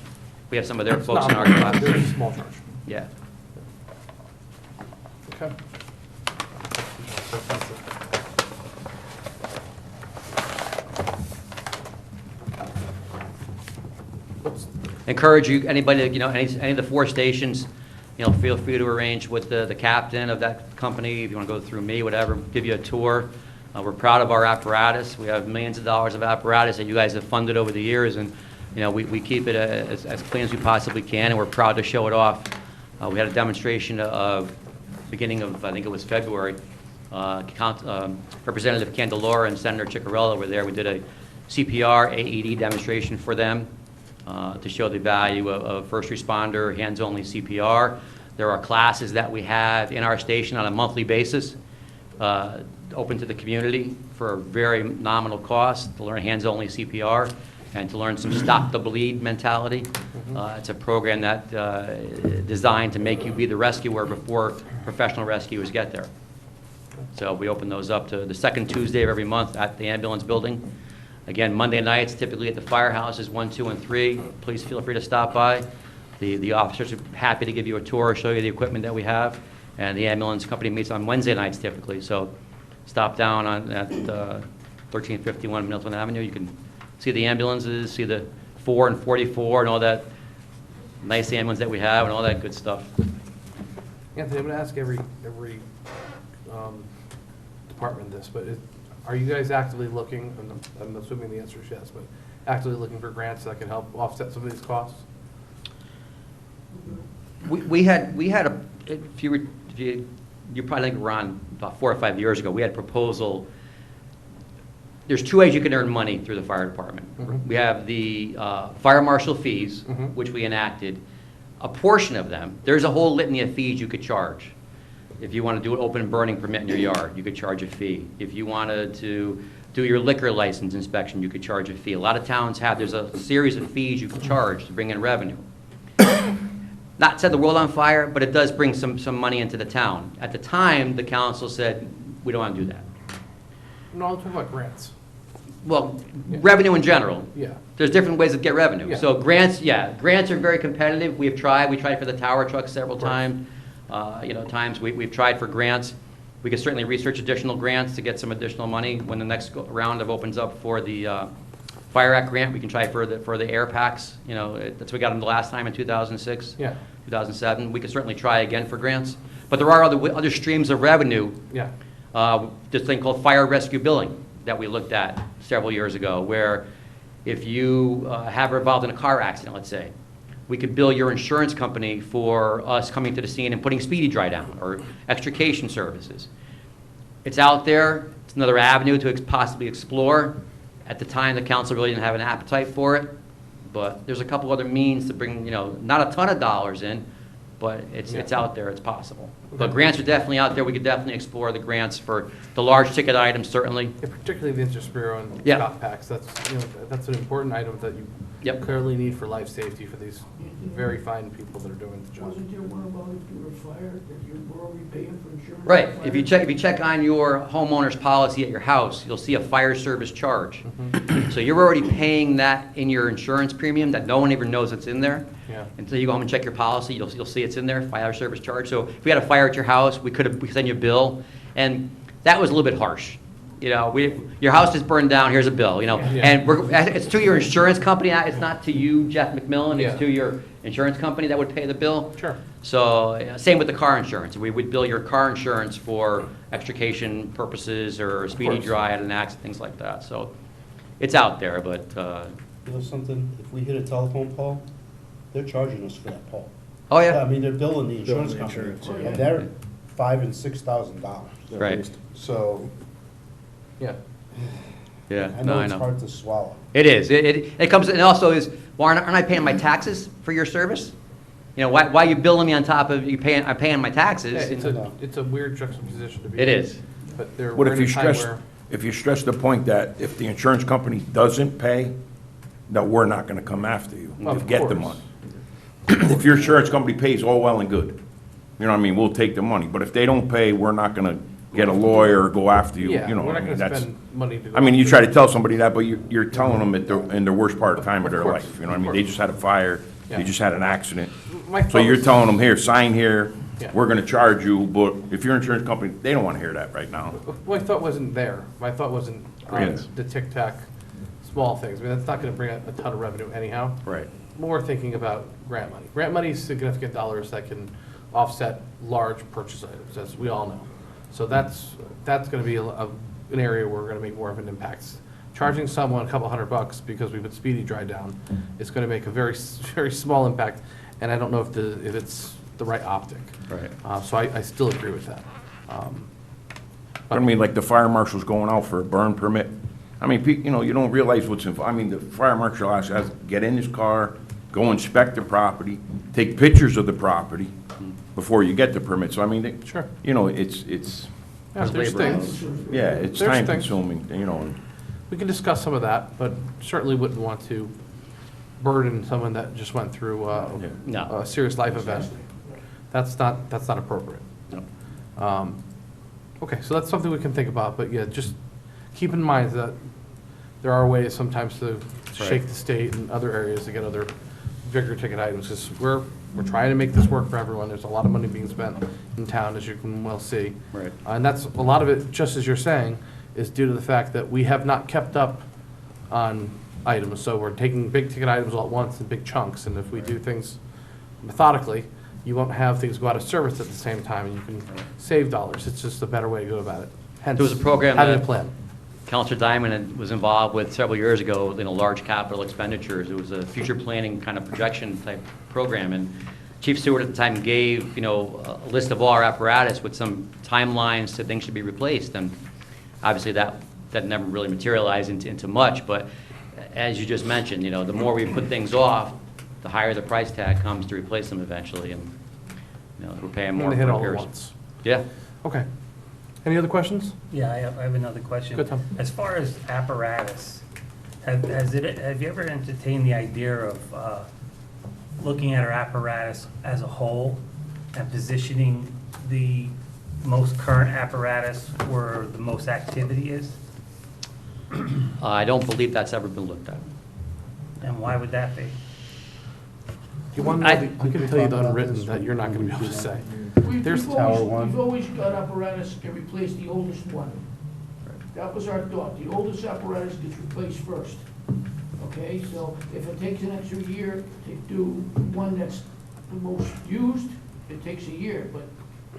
We have some of their It's folks in our not- There's a class. small charge. Yeah. Okay. Encourage you, anybody, you know, any of the 4 stations, you know, feel free to arrange with the captain of that company, if you want to go through me, whatever, give you a tour. We're proud of our apparatus. We have millions of dollars of apparatus that you guys have funded over the years, and, you know, we keep it as clean as we possibly can, and we're proud to show it off. We had a demonstration of, beginning of, I think it was February, Representative Candelora and Senator Ciccarello were there. We did a CPR AED demonstration for them to show the value of first responder, hands-only CPR. There are classes that we have in our station on a monthly basis, open to the community for a very nominal cost to learn hands-only CPR and to learn some stop-the-bleed mentality. It's a program that designed to make you be the rescuer before professional rescuers get there. So we open those up to the second Tuesday of every month at the ambulance building. Again, Monday nights, typically at the firehouses 1, 2, and 3. Please feel free to stop by. The officers are happy to give you a tour, show you the equipment that we have. And the ambulance company meets on Wednesday nights typically. So stop down at 1351 Milton Avenue. You can see the ambulances, see the 4 and 44 and all that nice ambulance that we have and all that good stuff. Anthony, I'm gonna ask every department this, but are you guys actively looking, I'm assuming the answer is yes, but actively looking for grants that can help offset some of these costs? We had a, if you probably think around about 4 or 5 years ago, we had a proposal. There's 2 ways you can earn money through the fire department. We have the fire marshal fees, which we enacted. A portion of them, there's a whole litany of fees you could charge. If you want to do an open burning permit in your yard, you could charge a fee. If you wanted to do your liquor license inspection, you could charge a fee. A lot of towns have, there's a series of fees you can charge to bring in revenue. Not set the world on fire, but it does bring some money into the town. At the time, the council said, we don't want to do that. No, I'm talking about grants. Well, revenue in general. Yeah. There's different ways to get revenue. Yeah. So grants, grants are very competitive. We tried for the tower truck several times. We've tried for grants. We could certainly research additional grants to get some additional money when the next round of opens up for the Fire Act grant. We can try for the air packs. That's what we got them the last time in 2006, 2007. We could certainly try again for grants. But there are other streams of revenue. Yeah. This thing called fire rescue billing that we looked at several years ago, where if you have involved in a car accident, let's say, we could bill your insurance company for us coming to the scene and putting speedy dry down or extrication services. It's out there. It's another avenue to possibly explore. At the time, the council really didn't have an appetite for it, but there's a couple other means to bring, not a ton of dollars in, but it's out there, it's possible. But grants are definitely out there. We could definitely explore the grants for the large ticket items, certainly. Yeah, particularly the interspiro and Yeah. stop packs. That's an important item that you clearly need for life safety for these very fine people that are doing the job. Wasn't there one about if you were fired, that you were already paying for insurance? Right. If you check on your homeowner's policy at your house, you'll see a fire service charge. So you're already paying that in your insurance premium that no one even knows it's in there. Yeah. Until you go home and check your policy, you'll see it's in there, fire service charge. So if we had a fire at your house, we could send you a bill, and that was a little bit harsh. Your house is burned down, here's a bill, and it's to your insurance company, it's not to you, Jeff McMillan, it's to your insurance company that would pay the bill. Sure. So, same with the car insurance. We would bill your car insurance for extrication purposes or speedy dry at an accident, things like that. So, it's out there, but, You know something, if we hit a telephone pole, they're charging us for that pole. oh yeah, I mean, they're billing the insurance Billing the company, insurance, yeah. and they're $5,000 and $6,000. right, So, Yeah. yeah, I no, know I it's know. hard to swallow. It is. It comes, and also is, well, aren't I paying my taxes for your service? Why are you billing me on top of I'm paying my taxes? Yeah, it's a weird juxtaposition to be in. It is. But What we're if in you a time stress, where, if you stress the point that if the insurance company doesn't pay, that we're not gonna come after you to Of get the course. money. If your insurance company pays, all well and good. You know what I mean? We'll take the money, but if they don't pay, we're not gonna get a lawyer or go after you, yeah, you know. we're I not mean, gonna that's. spend money to go. I mean, you after try to tell somebody that, but you're telling them in the worst part of time of their course. life, you know what I mean? Of They course. just had a fire, Yeah. they just had an accident. My So thought you're was- telling them, here, sign here, Yeah. we're gonna charge you, but if your insurance company, they don't wanna hear that right now. My thought wasn't there. My thought wasn't Yes. the tic-tac, small things. I mean, that's not gonna bring a ton of revenue anyhow. Right. More thinking about grant money. Grant money is significant dollars that can offset large purchase items, as we all know. So that's gonna be an area where we're gonna make more of an impact. Charging someone a couple $100 because we put speedy dry down is gonna make a very, very small impact, and I don't know if it's the right optic. Right. So I still agree with that. I mean, like the fire marshal's going out for a burn permit. I mean, you know, you don't realize what's involved. I mean, the fire marshal has to get in his car, go inspect the property, take pictures of the property before you get the permit. So I mean, Sure. you know, it's, Yeah, there's things. yeah, it's There's time things. consuming, you know. and- We can discuss some of that, but certainly wouldn't want to burden someone that just went through No. a serious life event. That's not appropriate. No. Okay, so that's something we can think about, but yeah, just keep in mind that there are ways sometimes to shake the state and other areas to get other bigger ticket items, because we're trying to make this work for everyone. There's a lot of money being spent in town, as you can well see. Right. And that's, a lot of it, just as you're saying, is due to the fact that we have not kept up on items. So we're taking big ticket items all at once in big chunks, and if we do things methodically, you won't have things go out of service at the same time, and you can save dollars. It's just a better way to go about it. Hence, There was a program having a that- plan. Counselor Diamond was involved with several years ago in a large capital expenditures. It was a future planning kind of projection type program. And Chief Stewart at the time gave, you know, a list of all our apparatus with some timelines that things should be replaced. And obviously that never really materialized into much. But as you just mentioned, you know, the more we put things off, the higher the price tag comes to replace them eventually. And, you know, we're paying more They for hit all at repairs. once. Yeah. Okay. Any other questions? Yeah, I have another question. Good, Tom. As far as apparatus, have you ever entertained the idea of looking at our apparatus as a whole and positioning the most current apparatus where the most activity is? I don't believe that's ever been looked at. And why would that be? You want to know, I can tell you the unwritten that you're not going to be able to say. There's We've always got apparatus to replace the oldest one. That was our thought. The oldest apparatus gets replaced first. Okay, so if it takes an extra year to do one that's the most used, it takes a year. But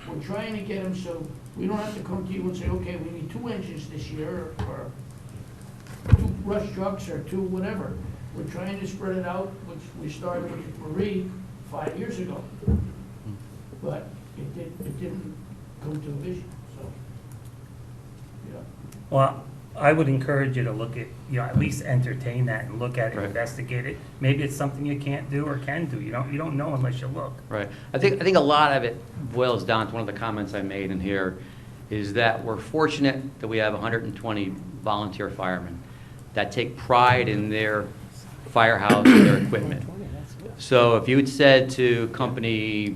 we're trying to get them so we don't have to come to you and say, okay, we need 2 engines this year, or 2 brush trucks, or 2 whatever. We're trying to spread it out, which we started with Marie 5 years ago. But it didn't come to a vision, so, yeah. Well, I would encourage you to look at, you know, at least entertain that and look at it, Right. investigate it. Maybe it's something you can't do or can do. You don't know unless you look. Right. I think a lot of it boils down to one of the comments I made in here, is that we're fortunate that we have 120 volunteer firemen that take pride in their firehouse and their equipment. So if you had said to Company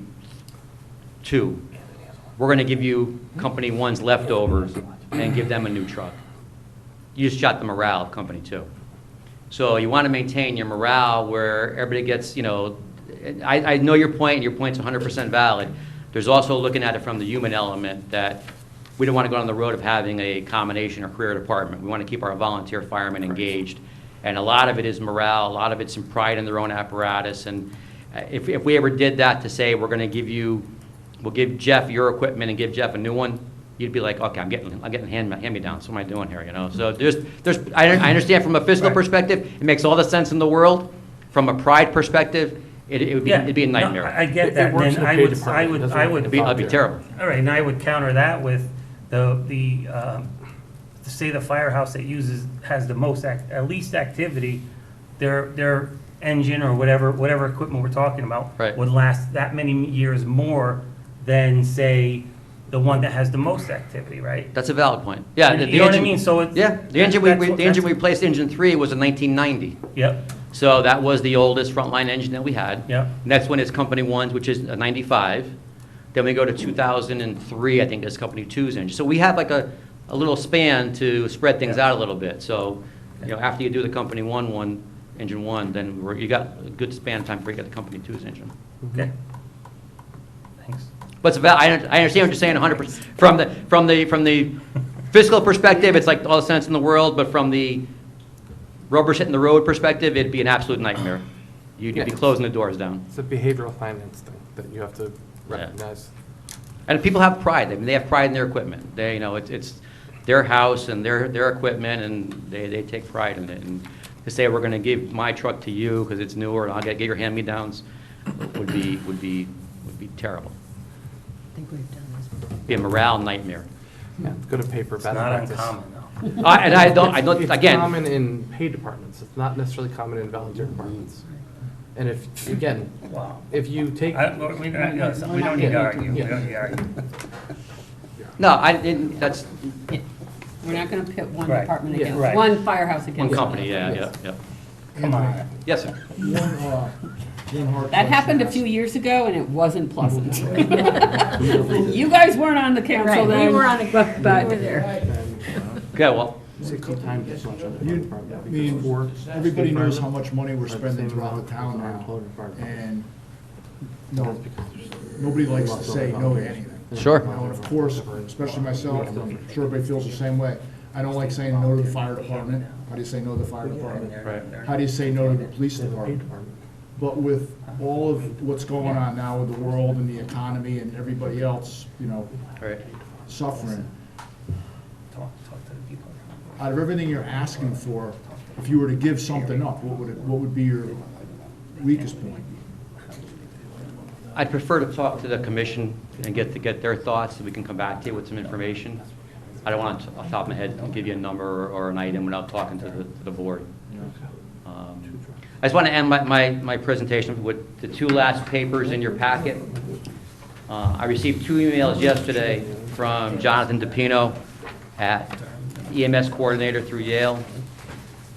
2, we're going to give you Company 1's leftovers and give them a new truck, you just shot the morale of Company 2. So you want to maintain your morale where everybody gets, you know, I know your point, and your point's 100% valid. There's also looking at it from the human element, that we don't want to go down the road of having a combination or career department. We want to keep our volunteer firemen engaged. And a lot of it is morale, a lot of it's some pride in their own apparatus. And if we ever did that to say, we're going to give you, we'll give Jeff your equipment and give Jeff a new one, you'd be like, okay, I'm getting hand-me-downs. What am I doing here, you know? So I understand from a fiscal perspective, it makes all the sense in the world. From a pride perspective, it'd be a nightmare. No, I get It that. works Then in the I pay would, department. It doesn't work in the It'd be terrible. all right, and I would counter that with to say the firehouse that has the most, least activity, their engine or whatever equipment we're talking about Right. would last that many years more than, say, the one that has the most activity, right? That's a valid point. Yeah. You the know what I engine- mean? So it's. Yeah, the engine that's what- the engine we replaced, engine 3, was in 1990. Yep, So that was the oldest frontline engine that we had. Yep. Next one is Company 1's, which is a 95. Then we go to 2003, I think, is Company 2's engine. So we have like a little span to spread things out a little bit. So, you know, after you do the Company 1, engine 1, then you got a good span of time before you get the Company 2's engine. okay. Thanks. But I understand what you're saying 100%. From the fiscal perspective, it's like all the sense in the world, but from the rubber's hitting the road perspective, it'd be an absolute nightmare. You'd be Yeah. closing the doors down. It's a behavioral finance thing that you have to recognize. And people have pride. I mean, they have pride in their equipment. They, you know, it's their house and their equipment, and they take pride in it. And to say we're going to give my truck to you because it's newer, and I'll get your hand-me-downs, would be terrible. I think we've done this. Be a morale nightmare. Yeah, it's good at paper, It's bad not at practice. uncommon, though. And I don't, It's again, common in paid departments, it's not necessarily common in volunteer departments. And if, again, Wow. if you take. We don't need to argue. We don't need to argue. no, I didn't, that's We're not gonna pit one Right. department Yeah. against, Right. one firehouse against. one another. company, yeah. Come on. Yes, sir. One hard That happened a question few years ago, and it wasn't pleasant. You guys weren't on the council Right, then. we were on it, but- we were there. Okay, well, 60 times as much on the You- fire department. I mean, Because everybody full knows how firemen much money we're are the spending same throughout amount the town as our now. employed fire department. And, no, nobody likes to say no to anything. Sure. You know, and of course, especially myself, I'm sure everybody feels the same way. I don't like saying no to the fire department. How do you say no to the fire department? Right. How do you say no to the police Paid department? department. But with all of what's going on now with the world and the economy and everybody else, you know, all right. suffering, Talk to the people. out of everything you're asking for, if you were to give something up, what would be your weakest point? I'd prefer to talk to the commission and get their thoughts, so we can come back to you with some information. I don't want to, off the top of my head, give you a number or an item without talking to the board. I just want to end my presentation with the two last papers in your packet. I received 2 emails yesterday from Jonathan DePino at EMS coordinator through Yale,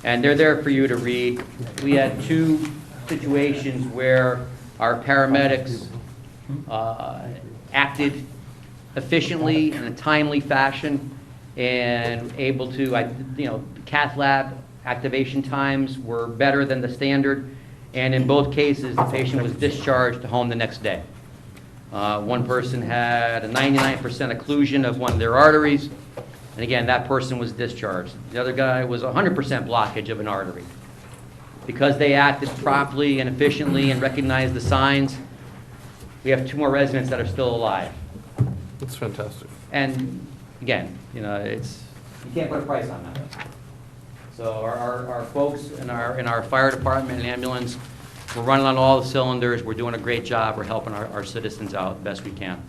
and they're there for you to read. We had 2 situations where our paramedics acted efficiently in a timely fashion and able to, cath lab activation times were better than the standard, and in both cases, the patient was discharged home the next day. One person had a 99% occlusion of one of their arteries, and again, that person was discharged. The other guy was 100% blockage of an artery. Because they acted properly and efficiently and recognized the signs, we have 2 more residents that are still alive. That's fantastic. And again, you can't put a price on that. So our folks in our fire department and ambulance, we're running on all the cylinders, we're doing a great job, we're helping our citizens out the best we can.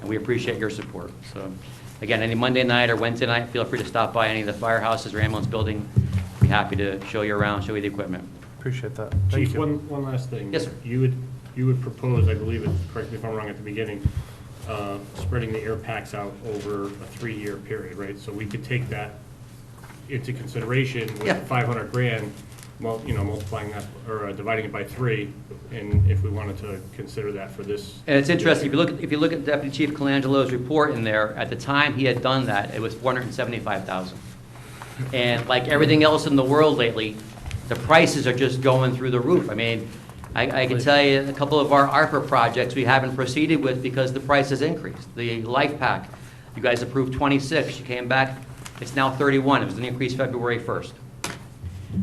And we appreciate your support. So again, any Monday night or Wednesday night, feel free to stop by any of the firehouses or ambulance building. Be happy to show you around, show you the equipment. Appreciate that. Thank Chief, you. one last thing. Yes, sir. You would propose, I believe it, correct me if I'm wrong at the beginning, spreading the air packs out over a 3-year period, right? So we could take that into consideration with Yeah. 500 grand, multiplying that, or dividing it by 3, and if we wanted to consider that for this. And it's interesting, if you look at Deputy Chief Colangelo's report in there, at the time he had done that, it was $475,000. And like everything else in the world lately, the prices are just going through the roof. I mean, I can tell you a couple of our ARPA projects we haven't proceeded with because the price has increased. The Life Pack, you guys approved 26, you came back, it's now 31, it was an increase February 1st.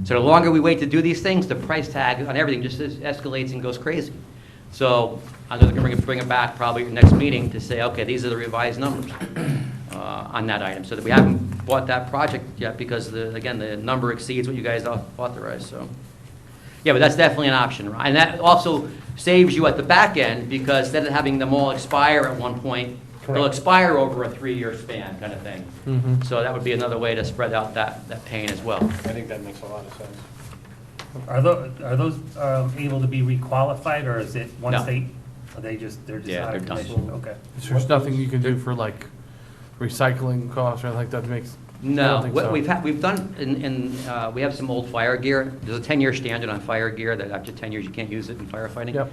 So the longer we wait to do these things, the price tag on everything just escalates and goes crazy. So I'm going to bring it back probably at your next meeting to say, okay, these are the revised numbers on that item, so that we haven't bought that project yet because, again, the number exceeds what you guys authorized, so. Yeah, but that's definitely an option, right? And that also saves you at the back end because instead of having them all expire at one point, they'll expire over a 3-year span kind of thing. Mhm. So that would be another way to spread out that pain as well. I think that makes a lot of sense. Are those able to be requalified, or is it once No. they're just Yeah, out they're of done. commission? Okay. There's nothing you can do for like recycling costs or anything like that makes. I don't No, think what so. we've done, we have some old fire gear. There's a 10-year standard on fire gear that after 10 years you can't use it in firefighting. Yep.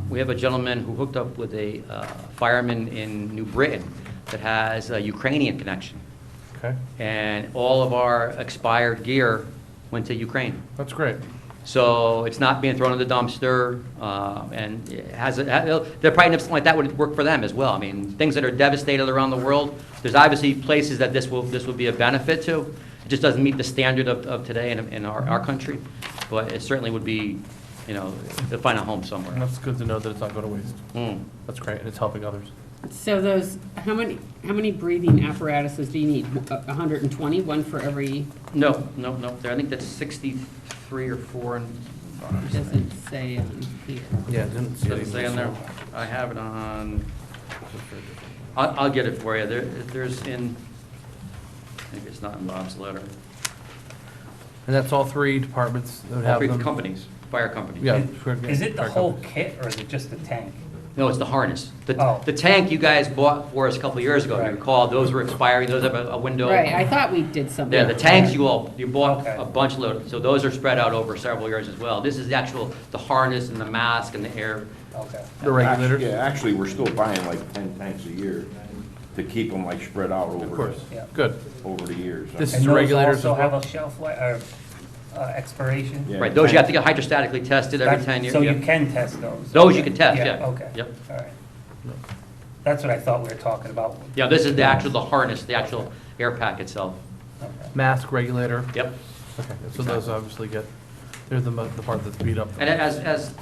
We have a gentleman who hooked up with a fireman in New Britain that has a Ukrainian connection. Okay, And all of our expired gear went to Ukraine. that's great. So it's not being thrown in the dumpster, and it has, they're probably something like that would work for them as well. I mean, things that are devastated around the world, there's obviously places that this will be a benefit to. It just doesn't meet the standard of today in our country, but it certainly would be, to find a home And somewhere. that's good to know that it's not going to waste. Mm. That's great, and it's helping others. So how many breathing apparatuses do you need? 120, one for every, No, I think that's 63 or 4. doesn't say on here. Yeah, it didn't Does it say on there? I have it on, I'll get it for you. There's in, maybe it's not in Bob's letter. And that's all three departments that would have Three them? companies, fire companies. Yeah. Is it the fire whole companies. kit, or is it just the tank? No, it's the harness. Oh. The tank you guys bought for us a couple of years ago, you Right. recall, those were expiring, those have a window. Right, I thought we did something. Yeah, the tanks you bought Okay. a bunch of those, so those are spread out over several years as well. This is the harness and the mask and the air. Okay. The regulators? Yeah, actually, we're still buying like 10 tanks a year to keep them like spread out Of over, course, Yeah. good. over the years. This is And the those regulators as also have well? a shelf life, or expiration? Yeah. Right, those you have to get hydrostatically tested every 10 years. So you Yep. can test those? Those you can test, yeah. Okay. Yep. All right. That's what I thought we were talking about. Yeah, this is the harness, the actual air pack itself. Okay. Mask regulator? Yep. Okay, so those obviously get, they're the part that's beat up. And as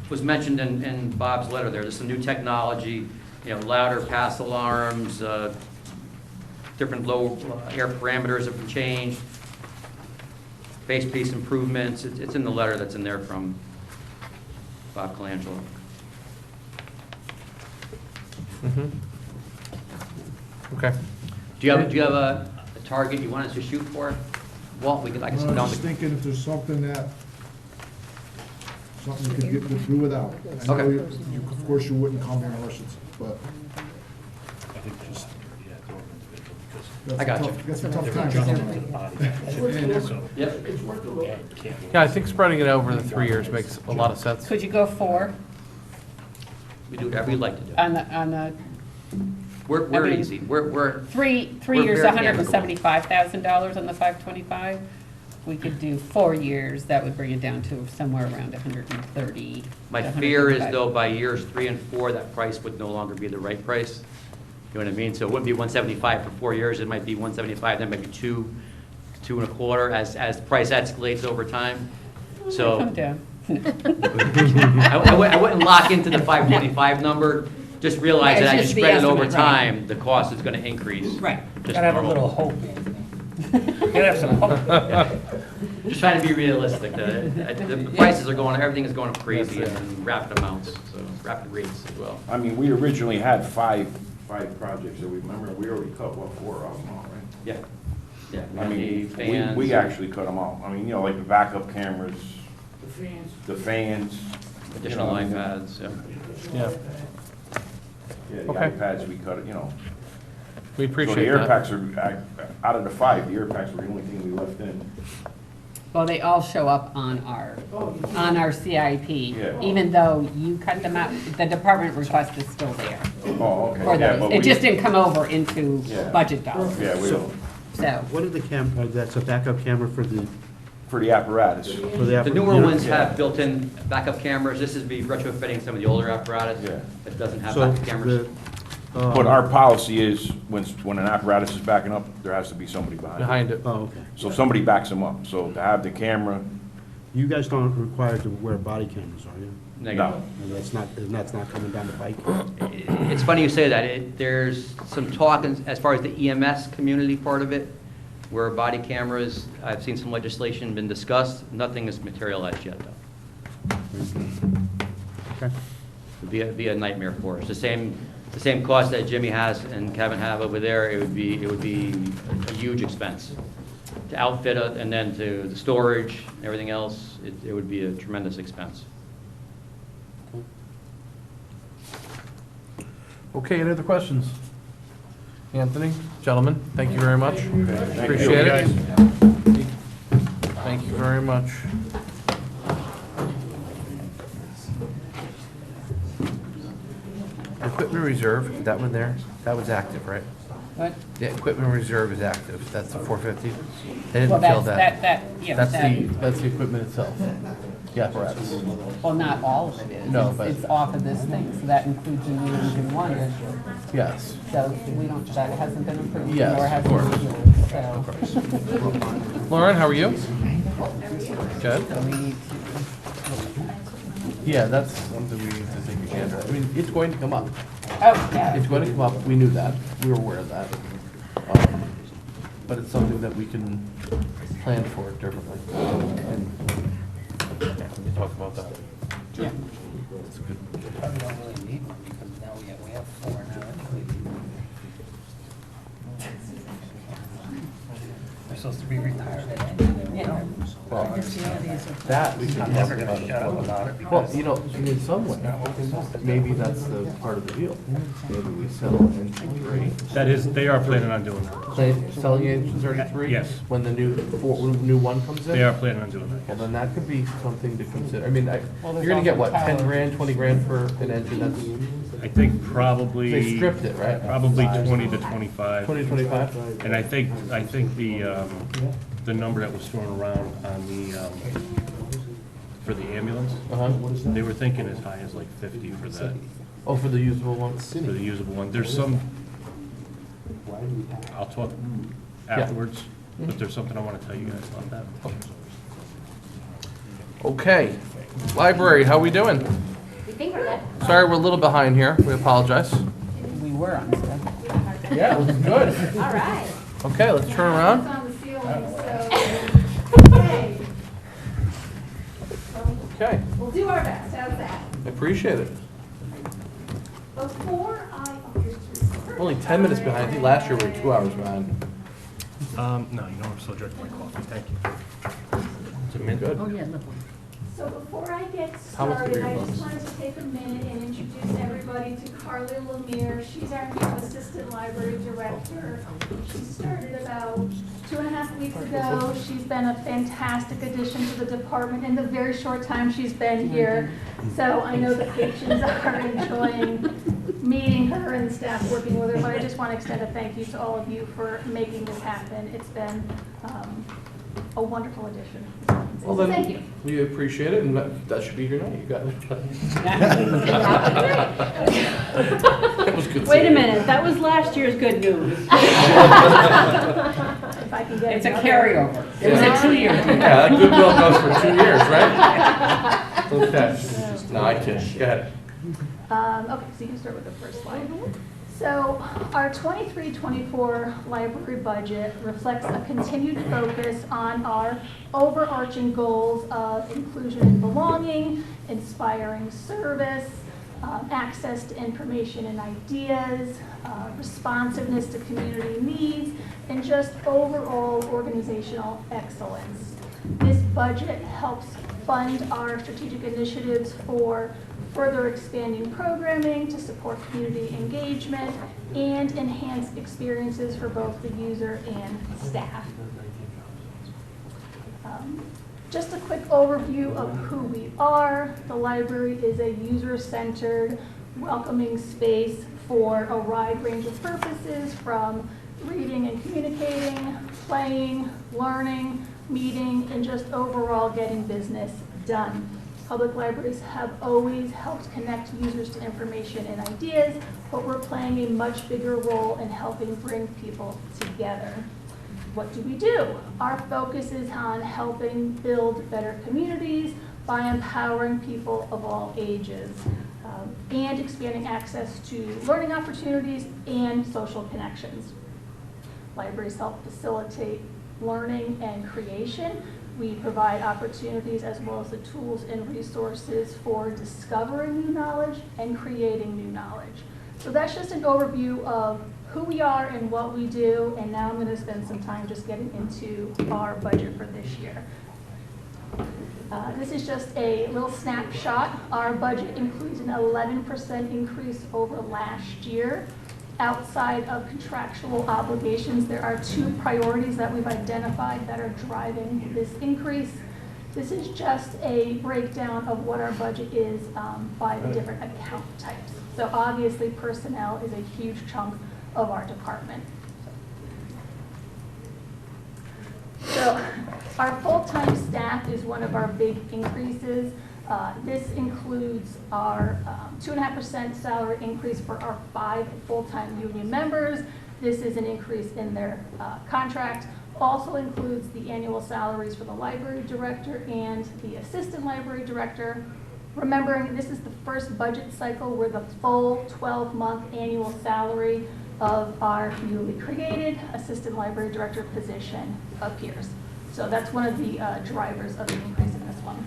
was mentioned in Bob's letter there, there's some new technology, louder pass alarms, different low air parameters have been changed, base piece improvements. It's in the letter that's in there from Bob Colangelo. Mhm. Okay. Do you have a target you want us to shoot for? Walt, I can sit I'm down. just thinking if there's something you could get through without. I know Okay. of course, you wouldn't come here unless it's, but. I got you. That's a tough time. Yep. It's worth a look. Yeah, I think spreading it over the 3 years makes a lot of sense. Could you go 4 We do whatever you'd like to do. on the We're mean- easy. We're, three We're years, very amicable. $175,000 on the 525? We could do 4 years, that would bring it down to somewhere around 130. my to fear is 135. though by years 3 and 4, that price would no longer be the right price. You know what I mean? So it wouldn't be 175 for 4 years, it might be 175, then maybe 2, 2 and a quarter as price escalates over time. So Come down. I wouldn't lock into the 525 number, just realize Right, that it's as just you the spread it over estimate, right. time, the cost is gonna increase. Right. Just Gotta have a normal. little hope, Anthony. Gotta have some hope. Just trying to be realistic. The prices are going, everything is going up crazy in rapid amounts, so rapid rates as well. I mean, we originally had five projects that we remember, we already cut, 4 of them all, right? Yeah, yeah. I mean, fans. we actually cut them all. I mean, like the backup cameras, The fans. the fans. Additional you know, iPads, yeah. Yeah, Yeah, the Okay. iPads we cut, we So the appreciate air that. packs are, out of the 5, the air packs were the only thing we left in. Well, they all show up on our CIP, Yeah. even though you cut them out, the department request is still there Oh, okay. for Yeah, those. but It we- just didn't come over into Yeah. budget dollars, Yeah, we, so. What are the that's a backup camera for the, for the apparatus. for the? The newer yeah. ones have built-in backup cameras. This is be retrofitting some of the older apparatus Yeah. that doesn't have So backup cameras. But our policy is, when an apparatus is backing up, there has to be somebody behind it. Behind it. Oh, okay. So somebody backs them up. So to have the camera, You guys don't require to wear body cameras, are you? Negative. And that's not coming down the pike? It's funny you say that. There's some talk as far as the EMS community part of it, where body cameras, I've seen some legislation been discussed. Nothing has materialized yet, though. Okay. It'd be a nightmare for us. The same cost that Jimmy has and Kevin have over there, it would be a huge expense. To outfit it and then to the storage, and everything else, it would be a tremendous expense. Okay, any other questions? Anthony, gentlemen, thank you very much. Thank Appreciate you. it. Thank you very much. Equipment reserve, that one there, that was active, right? What? The equipment reserve is active, that's the 450. They Well, didn't fill that's, that. yeah, That's the equipment itself. The apparatus. well, not all of it is. No, It's- but- It's off of this thing, so that includes the new engine one issue. Yes. So we don't, that hasn't been approved, Yes, nor of has it course. been used, so. Lauren, how are you? Good. So we need Yeah, that's something we need to take a chance at. I mean, it's going to come up. to, oh, yeah. It's going to come up, we knew that, we were aware of that. But it's something that we can plan for differently. And we can talk about that. Yeah. Probably don't really need one because now we have 4 supposed to be retired at any minute, you know? That we I'm can never talk gonna about shut as up well. about it Well, because. you know, in some way, maybe that's the part of the deal. Maybe we sell engine three. That is, they are planning on doing that. Selling engine 33? Yes. When the new one comes in? They are planning on doing that. Well, then that could be something to consider. I mean, Well, you're there's gonna get also what, 10 power. grand, 20 grand for an engine? That's, I think probably. they stripped it, right? Probably 20 to 25. 20, 25? And I think the number that was thrown around on the, for the ambulance, Uh-huh. they were thinking as high as like 50 for that, Oh, for the usable one? for the usable one. There's some, I'll talk afterwards, but there's something I want to tell you guys about that. Okay. Library, how we doing? We think we're good. Sorry, we're a little behind here. We apologize. We were on stuff. Yeah, it was good. All right. Okay, let's turn around. on the ceiling, so, okay, Okay, we'll do our best, how's that? I appreciate it. Before oh, here's three. We're only 10 minutes behind. I think last year we were 2 hours behind. No, you know, I'm still drinking my coffee, thank you. It's a mint. Good. Oh, yeah, look. So before I get How much started, are I your just bucks? wanted to take a minute and introduce everybody to Carly Lemire. She's our new Assistant Library Director. She started about 2.5 weeks ago. She's been a fantastic addition to the department in the very short time she's been here. So I know the patrons are enjoying meeting her and the staff working with her, but I just want to extend a thank you to all of you for making this happen. It's been a wonderful addition. Well, So then, thank you. we appreciate it, and that should be your night. You got it. That was good. Wait a minute, that was last year's good news. If I can get It's a another- carryover. It was a 2-year deal. Yeah, that goodwill goes for 2 years, right? Okay. No, I kid. Go ahead. Okay, so you can start with the first slide. So our 23-24 library budget reflects a continued focus on our overarching goals of inclusion and belonging, inspiring service, access to information and ideas, responsiveness to community needs, and just overall organizational excellence. This budget helps fund our strategic initiatives for further expanding programming to support community engagement and enhance experiences for both the user and staff. Just a quick overview of who we are. The library is a user-centered, welcoming space for a wide range of purposes, from reading and communicating, playing, learning, meeting, and just overall getting business done. Public libraries have always helped connect users to information and ideas, but we're playing a much bigger role in helping bring people together. What do we do? Our focus is on helping build better communities by empowering people of all ages and expanding access to learning opportunities and social connections. Libraries help facilitate learning and creation. We provide opportunities as well as the tools and resources for discovering new knowledge and creating new knowledge. So that's just an overview of who we are and what we do, and now I'm going to spend some time just getting into our budget for this year. This is just a little snapshot. Our budget includes an 11% increase over last year. Outside of contractual obligations, there are 2 priorities that we've identified that are driving this increase. This is just a breakdown of what our budget is by the different account types. So obviously, personnel is a huge chunk of our department. So our full-time staff is one of our big increases. This includes our 2.5% salary increase for our 5 full-time union members. This is an increase in their contract. Also includes the annual salaries for the library director and the assistant library director. Remembering this is the first budget cycle where the full 12-month annual salary of our newly created assistant library director position appears. So that's one of the drivers of the increase in this one.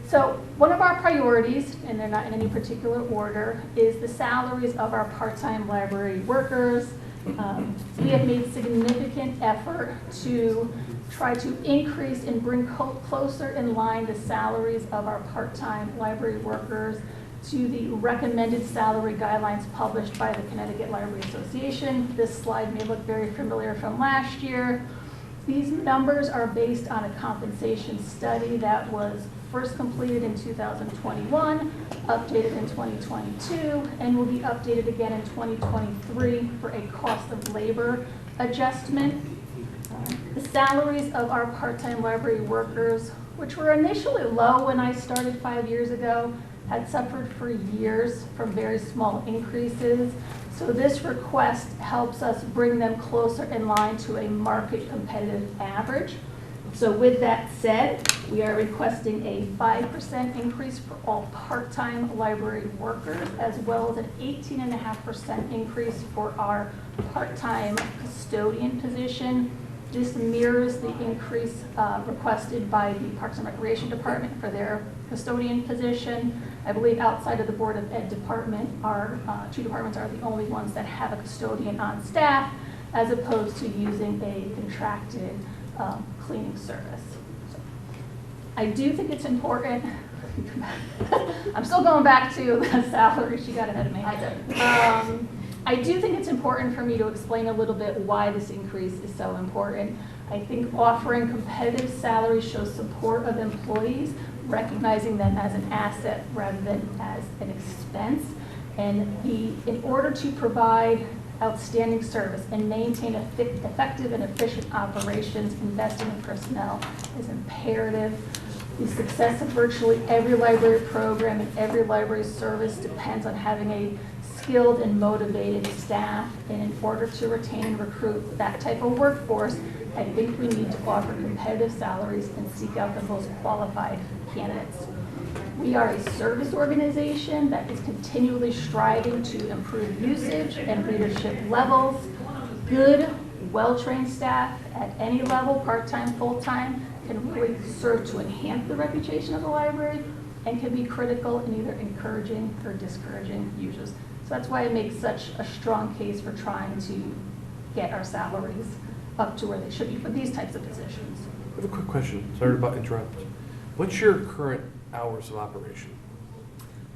So one of our priorities, and they're not in any particular order, is the salaries of our part-time library workers. We have made significant effort to try to increase and bring closer in line the salaries of our part-time library workers to the recommended salary guidelines published by the Connecticut Library Association. This slide may look very familiar from last year. These numbers are based on a compensation study that was first completed in 2021, updated in 2022, and will be updated again in 2023 for a cost of labor adjustment. The salaries of our part-time library workers, which were initially low when I started 5 years ago, had suffered for years from very small increases. So this request helps us bring them closer in line to a market competitive average. So with that said, we are requesting a 5% increase for all part-time library workers, as well as an 18.5% increase for our part-time custodian position. This mirrors the increase requested by the Parks and Recreation Department for their custodian position. I believe outside of the Board of Ed department, our two departments are the only ones that have a custodian on staff, as opposed to using a contracted cleaning service. So, I do think it's important. I'm still going back to the salary. She got ahead of me. I do think it's important for me to explain a little bit why this increase is so important. I think offering competitive salaries shows support of employees, recognizing them as an asset rather than as an expense. And in order to provide outstanding service and maintain effective and efficient operations, investing in personnel is imperative. The success of virtually every library program and every library service depends on having a skilled and motivated staff. And in order to retain and recruit that type of workforce, I think we need to offer competitive salaries and seek out the most qualified candidates. We are a service organization that is continually striving to improve usage and leadership levels. Good, well-trained staff at any level, part-time, full-time, can really serve to enhance the reputation of the library and can be critical in either encouraging or discouraging users. So that's why I make such a strong case for trying to get our salaries up to where they should be for these types of positions. I have a quick question. Sorry to interrupt. What's your current hours of operation?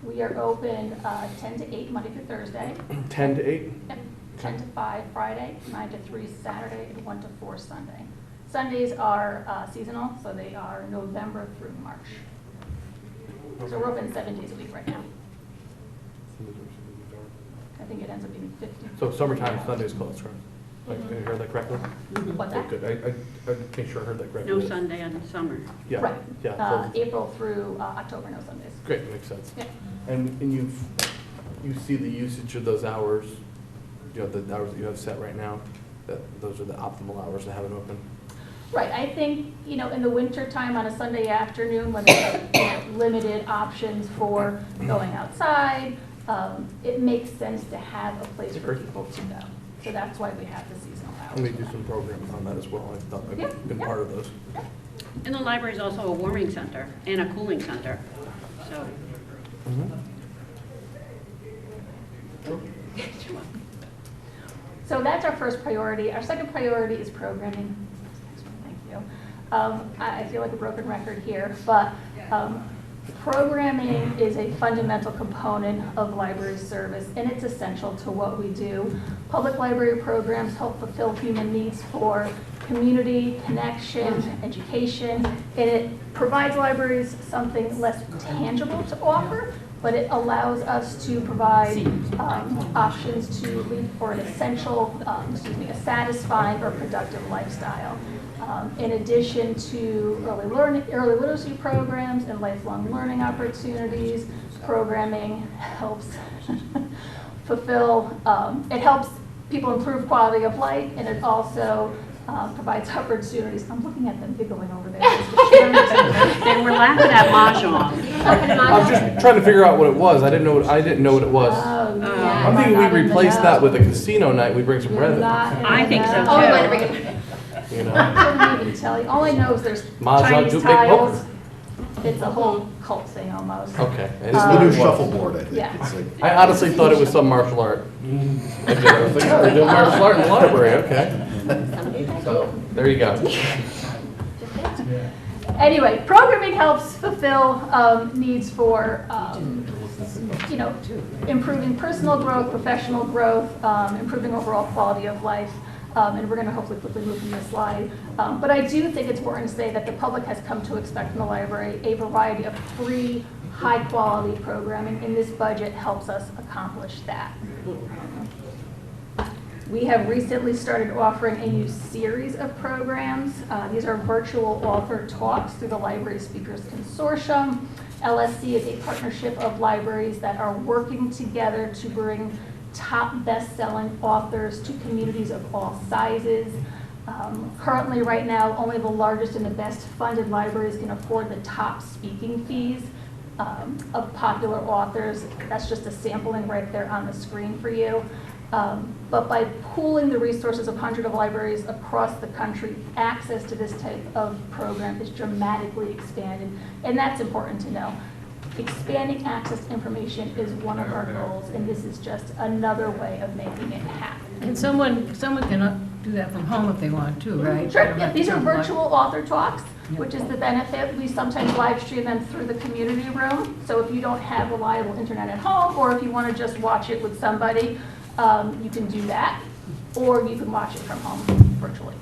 We are open 10 to 8 Monday through Thursday. 10 to 8? Yep. 10 to 5 Friday, 9 to 3 Saturday, and 1 to 4 Sunday. Sundays are seasonal, so they are November through March. So we're open 7 days a week right now. I think it ends up being 50. So summertime, Sunday's closed, right? I heard that correctly? What's that? Good. I make sure I heard that correctly. No Sunday on summer. Yeah. Right. Yeah. so- April through October, no Sundays. Great, makes sense. Yeah. And you see the usage of those hours, you know, the hours that you have set right now, that those are the optimal hours to have it open? Right, I think, you know, in the winter time on a Sunday afternoon when there's limited options for going outside, it makes sense to have a place for people to go. So that's why we have the seasonal hours. And we do some programs on that as well. I've thought I've been part of those. And the library is also a warming center and a cooling center, so. So that's our first priority. Our second priority is programming. Thank you. I feel like a broken record here, but programming is a fundamental component of library service, and it's essential to what we do. Public library programs help fulfill human needs for community, connection, education, and it provides libraries something less tangible to offer, but it allows us to provide options to lead for an essential, a satisfying or productive lifestyle. In addition to early literacy programs and lifelong learning opportunities, programming helps fulfill, it helps people improve quality of life, and it also provides opportunities. I'm looking at them giggling over there. They were laughing at Mahjong. I was just trying to figure out what it was. I didn't know what it was. I'm thinking we replace that with a casino night. We bring some revenue. I think so too. Oh, wait a minute. You know. I couldn't even tell you. All I know is there's Mahjong, Chinese Juke, tiles. poker. It's a whole cult thing almost. Okay. It's the new shuffleboard, I think. Yeah. It's like, I honestly thought it was some martial art. Okay, I was like, oh, they're doing martial art in the library, okay. So, there you go. Anyway, programming helps fulfill needs for, improving personal growth, professional growth, improving overall quality of life. And we're going to hopefully quickly move from this slide. But I do think it's important to say that the public has come to expect from the library a variety of free, high-quality programming, and this budget helps us accomplish that. We have recently started offering a new series of programs. These are virtual author talks through the Library Speakers Consortium. LSC is a partnership of libraries that are working together to bring top best-selling authors to communities of all sizes. Currently, right now, only the largest and the best-funded libraries can afford the top speaking fees of popular authors. That's just a sampling right there on the screen for you. But by pooling the resources of hundreds of libraries across the country, access to this type of program is dramatically expanded, and that's important to know. Expanding access to information is one of our goals, and this is just another way of making it happen. And someone can do that from home if they want to, right? Sure, yeah, these are virtual author talks, which is the benefit. We sometimes live stream them through the community room, so if you don't have reliable internet at home, or if you want to just watch it with somebody, you can do that, or you can watch it from home virtually.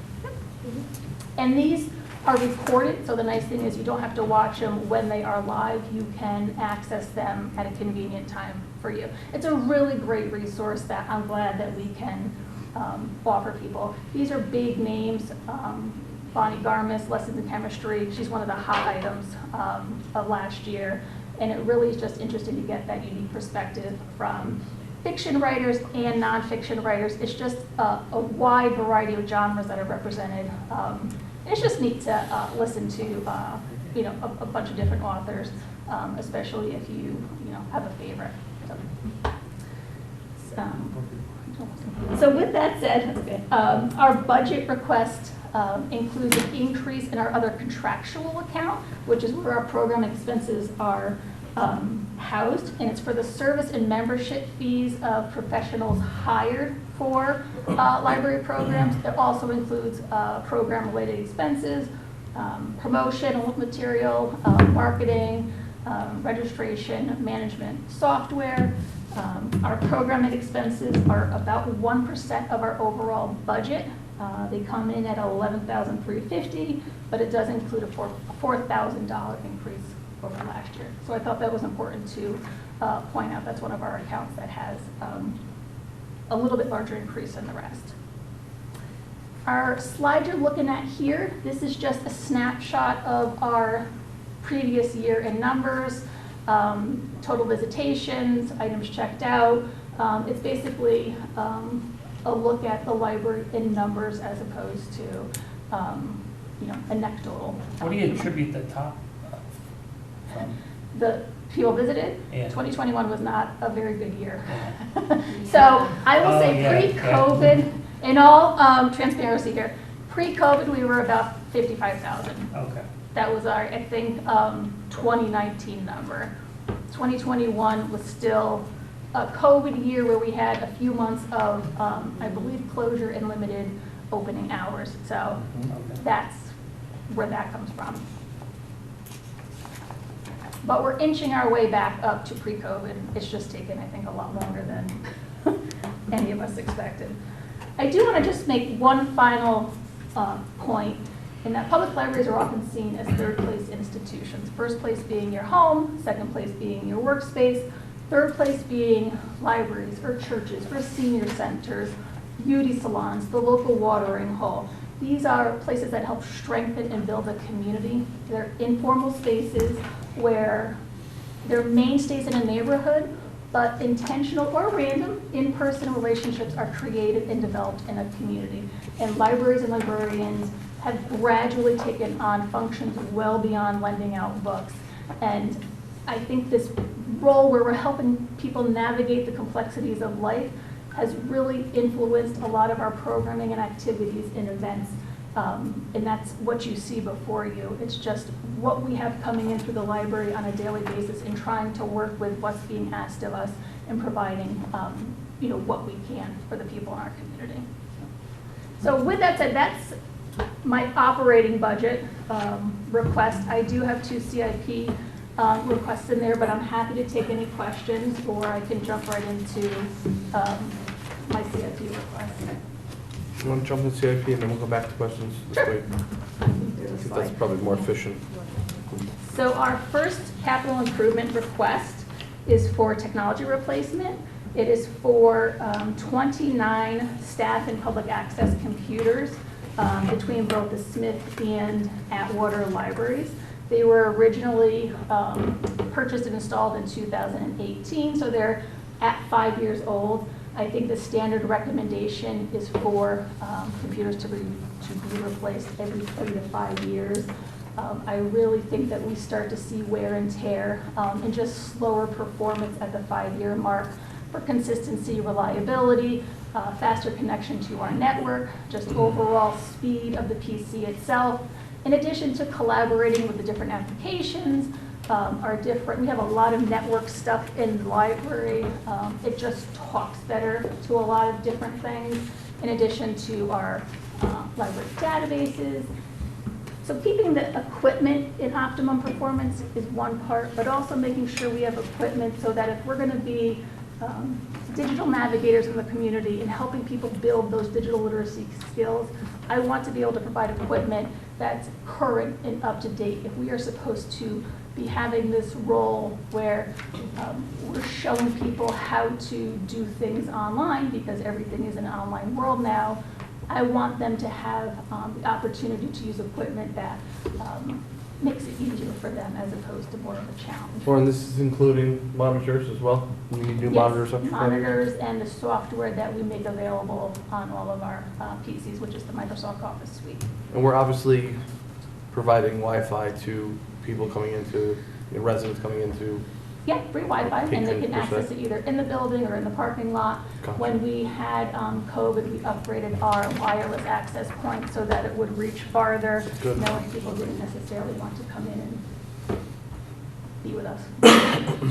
And these are recorded, so the nice thing is you don't have to watch them when they are live. You can access them at a convenient time for you. It's a really great resource that I'm glad that we can offer people. These are big names. Bonnie Garmis, Lessons in Chemistry, she's one of the hot items of last year, and it really is just interesting to get that unique perspective from fiction writers and nonfiction writers. It's just a wide variety of genres that are represented. It's just neat to listen to, a bunch of different authors, especially if you have a favorite. So with that said, our budget request includes an increase in our other contractual account, which is where our program expenses are housed, and it's for the service and membership fees of professionals hired for library programs. It also includes program-related expenses, promotional material, marketing, registration, management software. Our programming expenses are about 1% of our overall budget. They come in at $11,350, but it does include a $4,000 increase over last year. So I thought that was important to point out. That's one of our accounts that has a little bit larger increase than the rest. Our slide you're looking at here, this is just a snapshot of our previous year in numbers, total visitations, items checked out. It's basically a look at the library in numbers as opposed to a net total. What do you attribute the top from? The people visited. Yeah. 2021 was not a very good year. So I will say pre-COVID, in all transparency here, pre-COVID we were about 55,000. Okay. That was our, I think, 2019 number. 2021 was still a COVID year where we had a few months of, I believe, closure and limited opening hours. So that's where that comes from. But we're inching our way back up to pre-COVID. It's just taken, I think, a lot longer than any of us expected. I do want to just make one final point, in that public libraries are often seen as third place institutions. First place being your home, second place being your workspace, third place being libraries or churches or senior centers, beauty salons, the local watering hole. These are places that help strengthen and build a community. They're informal spaces where they're mainstays in a neighborhood, but intentional or random in-person relationships are created and developed in a community. And libraries and librarians have gradually taken on functions well beyond lending out books. And I think this role where we're helping people navigate the complexities of life has really influenced a lot of our programming and activities and events. And that's what you see before you. It's just what we have coming in through the library on a daily basis and trying to work with what's being asked of us and providing, what we can for the people in our community. So with that said, that's my operating budget request. I do have 2 CIP requests in there, but I'm happy to take any questions, or I can jump right into my CIP request. You want to jump into CIP and then we'll go back to questions? This way. I think that's probably more efficient. So our first capital improvement request is for technology replacement. It is for 29 staff and public access computers between both the Smith and Atwater libraries. They were originally purchased and installed in 2018, so they're at 5 years old. I think the standard recommendation is for computers to be replaced every 3 to 5 years. I really think that we start to see wear and tear and just slower performance at the 5-year mark for consistency, reliability, faster connection to our network, just overall speed of the PC itself, in addition to collaborating with the different applications. We have a lot of network stuff in the library. It just talks better to a lot of different things, in addition to our library databases. So keeping the equipment in optimum performance is one part, but also making sure we have equipment so that if we're going to be digital navigators in the community and helping people build those digital literacy skills, I want to be able to provide equipment that's current and up to date. If we are supposed to be having this role where we're showing people how to do things online, because everything is an online world now, I want them to have the opportunity to use equipment that makes it easier for them as opposed to more of a challenge. Lauren, this is including monitors as well? You need new Yes, monitors up for monitors and the software that we make available on all of our PCs, which is the Microsoft Office suite. And we're obviously providing Wi-Fi to people coming into, residents coming into. Yeah, free Wi-Fi, and they can Patron, per access se. it either in the building or in the parking lot. Gotcha. When we had COVID, we upgraded our wireless access point so that it would reach farther, Good. knowing people didn't necessarily want to come in and be with us.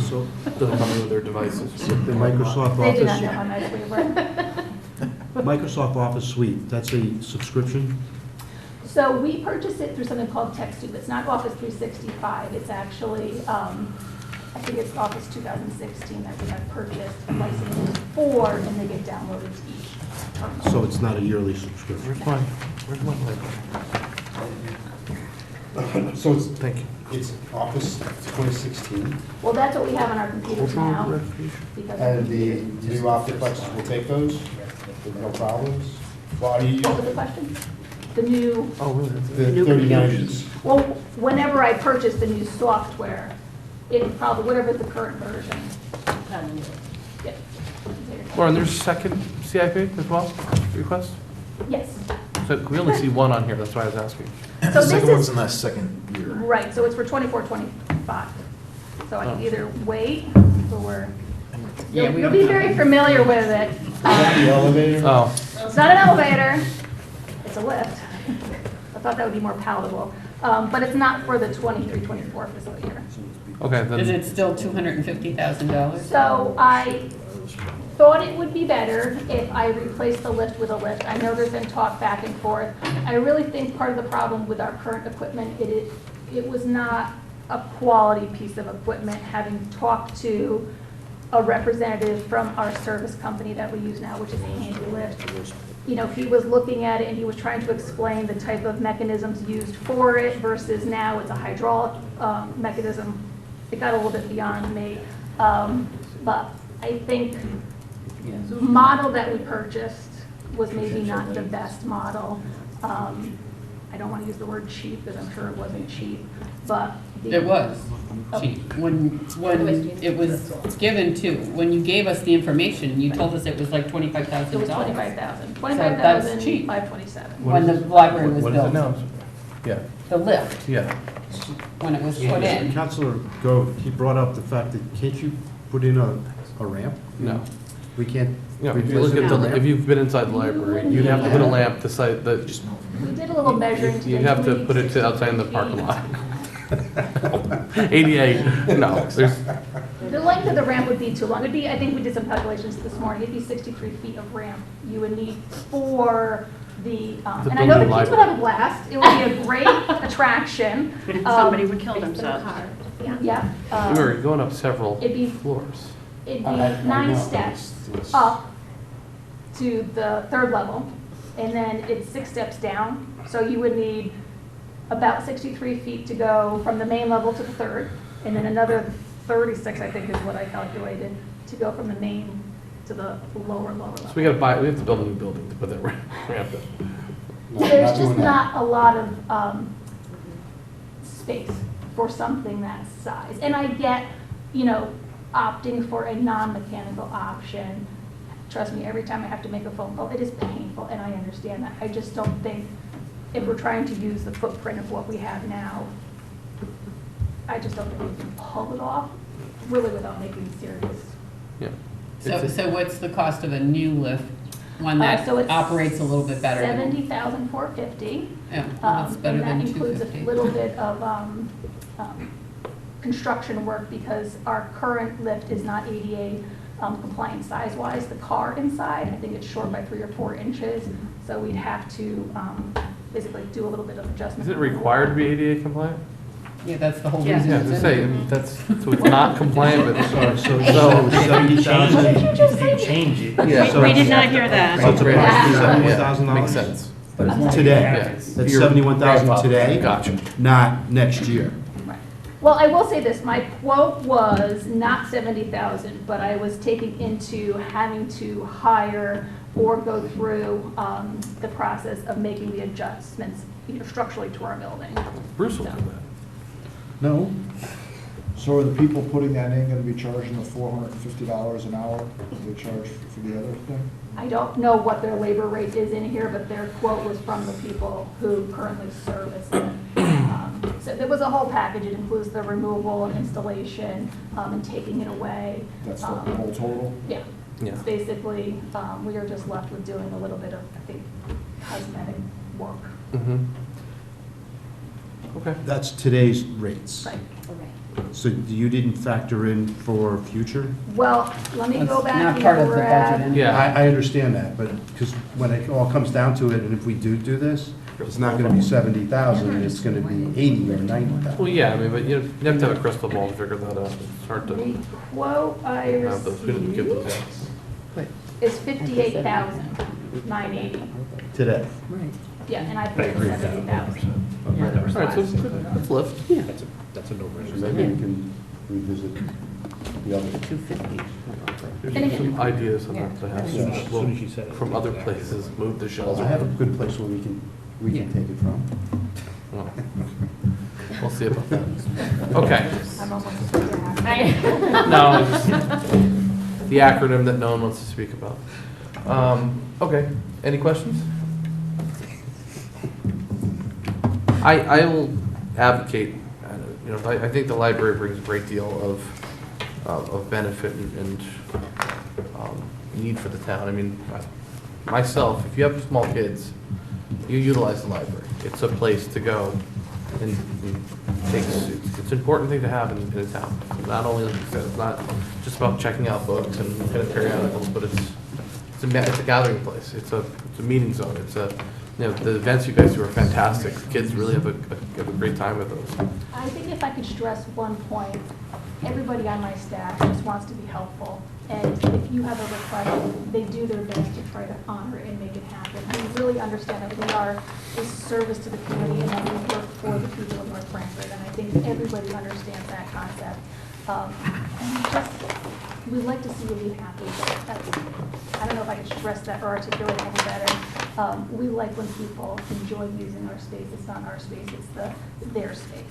So Doesn't come with their devices. the Microsoft They did not know Office, how nice we were. Microsoft Office Suite, that's a subscription? So we purchased it through something called TechSoup. It's not Office 365. It's actually, I think it's Office 2016 that we have purchased licenses for, and they get downloaded to each terminal. So it's not a yearly subscription? Where's my library? So it's, Thank you. it's Office 2016, Well, that's what we have on our computers now. because and of the computers. new Optiplexes will take those with no problems? Well, are you, What was the question? The new, Oh, really? the 3090s? well, whenever I purchase the new software, it probably, whatever the current version. Yeah. Lauren, there's a second CIP as well, request? Yes. So we only see one on here, that's why I was asking. So The this second one's is, in that second year. right, so it's for 24, 25. So I can Oh. either wait, or Yeah, you'll be very familiar with it. The elevator? Oh, It's not an elevator, it's a lift. I thought that would be more palatable. But it's not for the 23, 24 fiscal year. okay, Is then, it still $250,000? So I thought it would be better if I replaced the lift with a lift. I know there's been talk back and forth. I really think part of the problem with our current equipment, it was not a quality piece of equipment. Having talked to a representative from our service company that we use now, which is Handy Lift, he was looking at it and he was trying to explain the type of mechanisms used for it versus now it's a hydraulic mechanism. It got a little bit beyond me. But I think the model that we purchased was maybe not the best model. I don't want to use the word cheap because I'm sure it wasn't cheap, but. It was cheap. When it was given to, when you gave us the information, you told us it was like $25,000. It was $25,000. that's cheap. $25,527. When the library was what is it built. now? Yeah, The lift, yeah. when it was put in. Counselor Gove, he brought up the fact that, can't you put in a ramp? No. We can't. You know, if you look at the, if you've been inside the library, you'd have to put a lamp to site the, We did a little measuring today. you'd have to put it to outside in the parking lot. 88, no, there's, The length of the ramp would be too long. It'd be, I think we did some calculations this morning, it'd be 63 feet of ramp you would need for the, The and I know the building kids would have a blast. It would be a great attraction. Somebody would kill themselves. Yeah. we were going up several It'd be floors. It'd be I 9 know. steps It's- up to the 3rd level, and then it's 6 steps down. So you would need about 63 feet to go from the main level to the 3rd, and then another 36, I think is what I calculated, to go from the main to the lower level. So we have to build a new building to put that ramp in. There's just not a lot of space for something that size. And I get, you know, opting for a non-mechanical option. Trust me, every time I have to make a phone call, it is painful, and I understand that. I just don't think, if we're trying to use the footprint of what we have now, I just don't think we can pull it off, really without making serious. Yeah. So what's the cost of a new lift, one that So it's operates a little bit better? than- $70,450. Yeah, well, that's better than And that includes a 250. little bit of construction work because our current lift is not ADA compliant size-wise. The car inside, I think it's short by 3 or 4 inches, so we'd have to basically do a little bit of adjustment. Is it required to be ADA compliant? Yeah, that's the whole Yeah. reason. Yeah, it's to in say, there. that's, so it's not compliant, but. So So- 70,000, if you change it. Yeah. so We it's- did not hear that. So it's approximately Yeah, $71,000? makes sense. Today. Yeah. That's Your 71,000 grandfather. today? Gotcha. Not next year. Right. Well, I will say this, my quote was not 70,000, but I was taking into having to hire or go through the process of making the adjustments, you know, structurally to our building. Bruce will do that. No. So are the people putting that in gonna be charging the $450 an hour that they charge for the other thing? I don't know what their labor rate is in here, but their quote was from the people who currently service it. So there was a whole package. It includes the removal and installation and taking it away. That's the whole total? Yeah. Yeah. It's basically, we are just left with doing a little bit of, I think, cosmetic work. Mm-hmm. Okay. That's today's rates. Right. So you didn't factor in for future? Well, let me go That's back not and part of the we're budget at. anyway. Yeah. I understand that, but, because when it all comes down to it, and if we do this, it's not gonna be 70,000, it's gonna be 80 or 90,000. Well, yeah, I mean, but you have to have a crystal ball to figure that out. It's hard to The quote I have those, we didn't give those received out. is 58,980. Today. Yeah, and I paid 70,000. All right, so it's good. Let's lift. Yeah. That's a no-brainer. Maybe we can revisit the other. 250. There's some ideas on that to have, Yeah. that will, from other places, move the shelves. I have a good place where we can take it from. Well, we'll see about that. Okay. I'm almost so happy. No, it's the acronym that no one wants to speak about. Okay, any questions? I will advocate, you know, I think the library brings a great deal of benefit and need for the town. I mean, myself, if you have small kids, you utilize the library. It's a place to go, and it's an important thing to have in a town. Not only, like I said, it's not just about checking out books and kind of periodicals, but it's a gathering place. It's a meeting zone. It's a, you know, the events you guys do are fantastic. Kids really have a great time with those. I think if I could stress one point, everybody on my staff just wants to be helpful. And if you have a request, they do their best to try to honor it and make it happen. We really understand that we are a service to the community and that we work for the people of North Branford. And I think everybody understands that concept. And we'd like to see you leave happy. I don't know if I can stress that or articulate it any better. We like when people enjoy using our space. It's not our space, it's their space.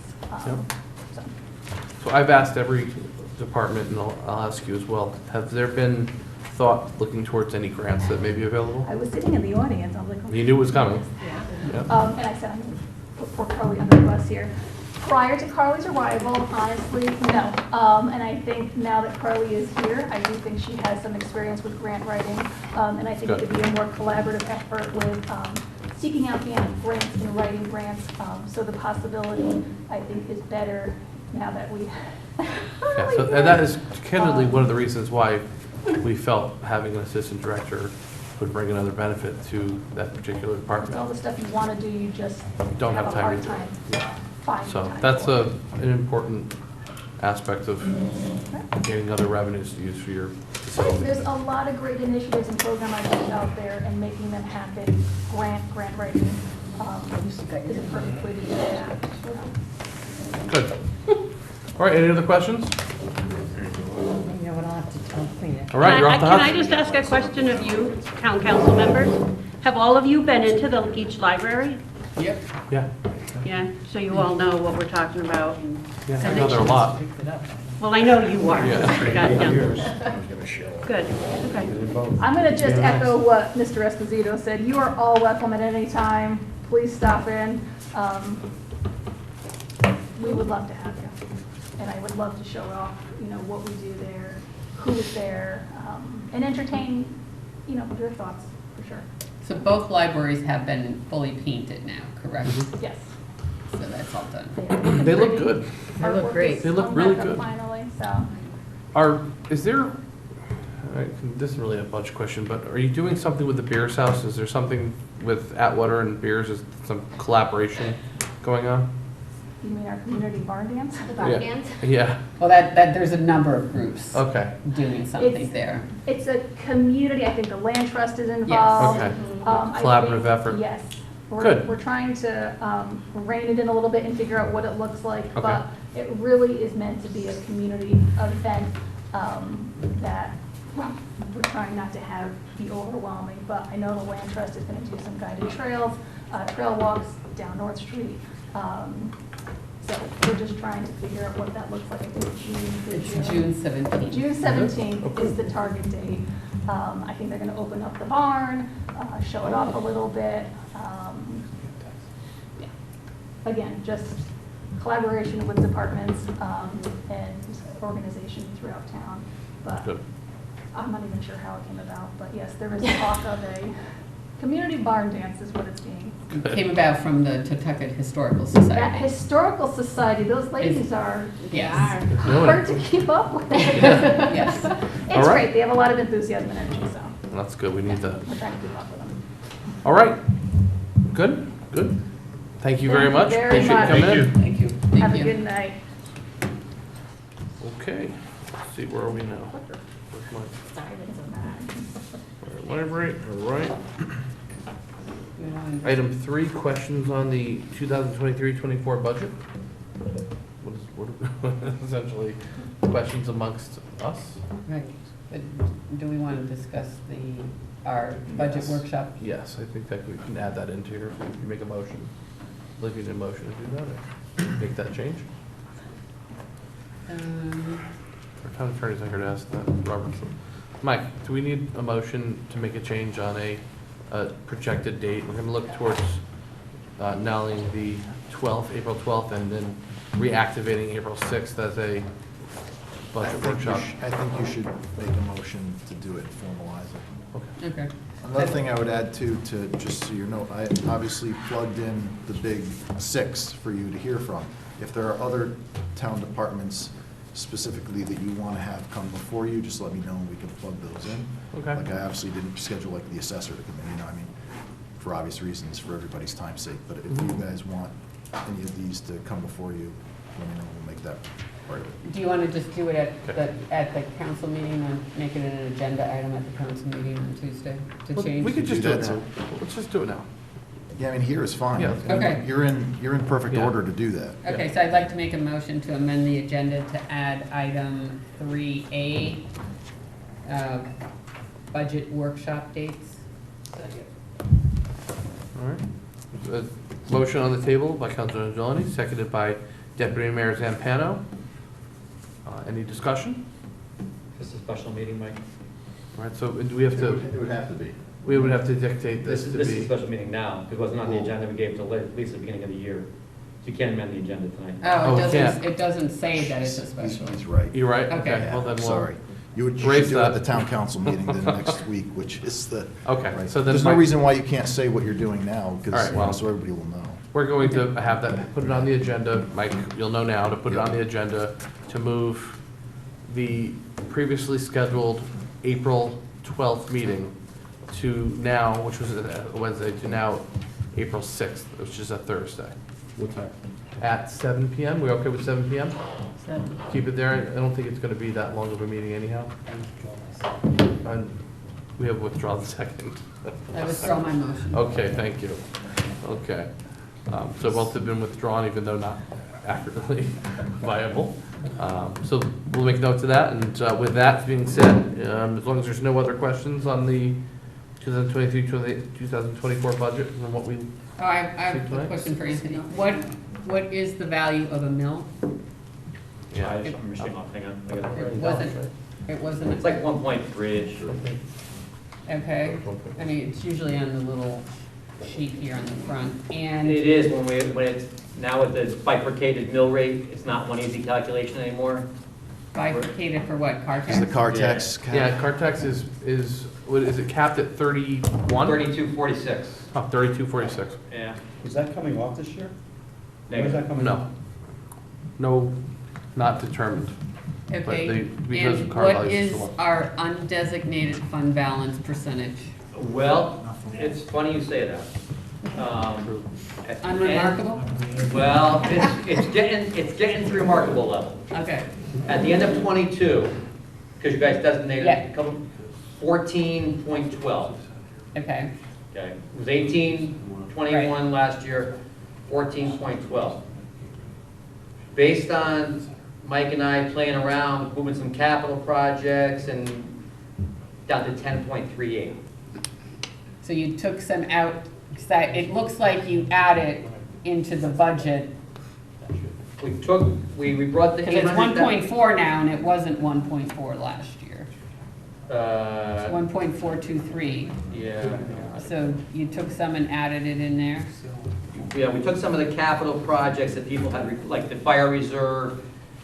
So I've asked every department, and I'll ask you as well, have there been thought looking towards any grants that may be available? I was sitting in the audience, I was like, oh. You knew it was coming. Yeah. Yeah. And I said, I'm going to put poor Carly under the bus here. Prior to Carly's arrival, honestly, no. And I think now that Carly is here, I do think she has some experience with grant writing. And I think it Good. could be a more collaborative effort with seeking out grants and writing grants. So the possibility, I think, is better now that we. Yeah, so, and that is candidly one of the reasons why we felt having an assistant director would bring another benefit to that particular All department. the stuff you want to do, you just Don't have have a time hard to do it. time Yeah. finding So time that's for it. an important aspect of gaining other revenues to use for your facility. There's a lot of great initiatives and program ideas out there, and making them happen, grant writing, is a perfect way to do that. Good. All right, any other questions? You know what, I'll have to tell Clean. All right, you're off the Can hook. I just ask a question of you, town council members? Have all of you been into the Peach Library? Yep. Yeah, Yeah, so you all know what we're talking about? and- yeah, I know there are a lot. Well, I know you are. Yeah. Got it. Good, okay. I'm going to just echo what Mr. Esposito said. You are all welcome at any time. Please stop in. We would love to have you. And I would love to show off, what we do there, who is there, and entertain, your thoughts, for sure. So both libraries have been fully painted now, correct? Yes. So that's all done. They look good. They look great. They look really good. Finally, so. Is there, this is really a bunch question, but are you doing something with the Beers House? Is there something with Atwater and Beers, is some collaboration going on? You mean our community barn dance? Yeah. Yeah, Well, there's a number of groups okay, doing something It's- there. It's a community, I think the Land Trust is involved. okay. I Collaborative think- effort. Yes. Good. We're trying to rein it in a little bit and figure out what it looks like. Okay. But it really is meant to be a community event that we're trying not to have be overwhelming. But I know the Land Trust is going to do some guided trails, trail walks down North Street. So we're just trying to figure out what that looks like. I think It's June 17th. June 17th is the target date. I think they're going to open up the barn, show it off a little bit. Yeah. Again, just collaboration with departments and organizations throughout town. But good. I'm not even sure how it came about. But yes, there is talk of a community barn dance is what it's being. It came about from the Tutucket Historical That Society. historical society, those ladies are Yes. hard to keep up with. Yes. All It's right. great. They have a lot of enthusiasm and energy, so That's good, we need to, we're trying to keep up with them. all right. Good, good. Thank you very much. Thank you very Appreciate much. you coming in. Thank you. Have Thank a you. good night. Okay, let's see, where are we now? Where's my- Library, all right. Item 3, questions on the 2023-24 budget. What is essentially questions amongst us? Right. But do we want to discuss our budget Yes. workshop? Yes, I think that we can add that into here, if you make a motion. I believe you need a motion to do that, or make that change. Our town attorney's not here to ask that, Robertson. Mike, do we need a motion to make a change on a projected date? We're gonna look towards nailing the 12th, April 12th, and then reactivating April 6th as a budget workshop. I think you should make a motion to do it, formalize it. Okay. Another thing I would add too, to, just so you know, I obviously plugged in the big 6 for you to hear from. If there are other town departments specifically that you want to have come before you, just let me know and we can plug those in. Okay. Like I obviously didn't schedule like the assessor to come in, I mean, for obvious reasons, for everybody's time's sake. But if you guys want any of these to come before you, let me know, we'll make that part of it. Do you want to just do it Okay. at the council meeting and make it an agenda item at the council meeting on Tuesday to Well, change? We could just do it that now. Let's just do it now. Yeah, I mean, here is fine. Yeah. I mean, Okay. You're in perfect Yeah. order to do that. Okay, so I'd like to make a motion to amend the agenda to add item 3A, budget workshop dates. All right. A motion on the table by Councilor Angeloni, seconded by Deputy Mayor Zampano. Any discussion? This is a special meeting, Mike? All right, so do we have to, It would have to be. we would have to dictate this to This is a be, special meeting now. It wasn't on the agenda we gave till at least the beginning of the year. You can't amend the agenda tonight. Oh, yeah. it doesn't say that it's a special. He's right. You're right? Okay. Well, then we'll. Sorry. You should erase do it at that. the town council meeting then next week, which is the. Okay, right. so then There's no Mike- reason why you can't say what you're doing now, All because, right, well- so everybody will know. We're going to have that, put it on the agenda, Mike, you'll know now, to put it on the agenda to move the previously scheduled April 12th meeting to now, which was a Wednesday, to now April 6th, which is a Thursday. What time? At 7 PM, we okay with 7 PM? 7. Keep it there, I don't think it's gonna be that long of a meeting anyhow. And we have withdrawn the second. I withdraw my motion. Okay, thank you. Okay. So both have been withdrawn, even though not accurately viable. So we'll make notes of that, and with that being said, as long as there's no other questions on the 2023-2024 budget and what we, Oh, I have a question for Anthony. What is the value of a mill? yeah. I'm machine off, hang on. I got It it. wasn't, It's like 1.3-ish. okay. I mean, it's usually on the little sheet here on the front, and. It is when it's, now with the bifurcated mill rate, it's not one easy calculation anymore. Bifurcated for what, car Is the tax? car tax cap? Yeah, Cartex is, what, is it capped at 31? 32.46. Oh, 32.46. Yeah. Is that coming off this year? When is Negative. that coming No. off? No, not determined. But Okay, they- because and car what values is are so low. our undesignated fund balance percentage? Well, it's funny you say that. At the end- Unremarkable? Well, it's getting to remarkable level. Okay, At the end of '22, because you guys designated Yeah. a couple, 14.12. okay, Okay, it was 18.21 last year, 14.12. Based on Mike and I playing around, moving some capital projects, and down to 10.38. so you took some out, 'cause it looks like you added into the budget, We brought the because it's 800. 1.4 now, and it wasn't 1.4 last year. It's 1.423, Yeah. so you took some and added it in there? Yeah, we took some of the capital projects that people had, like the fire reserve,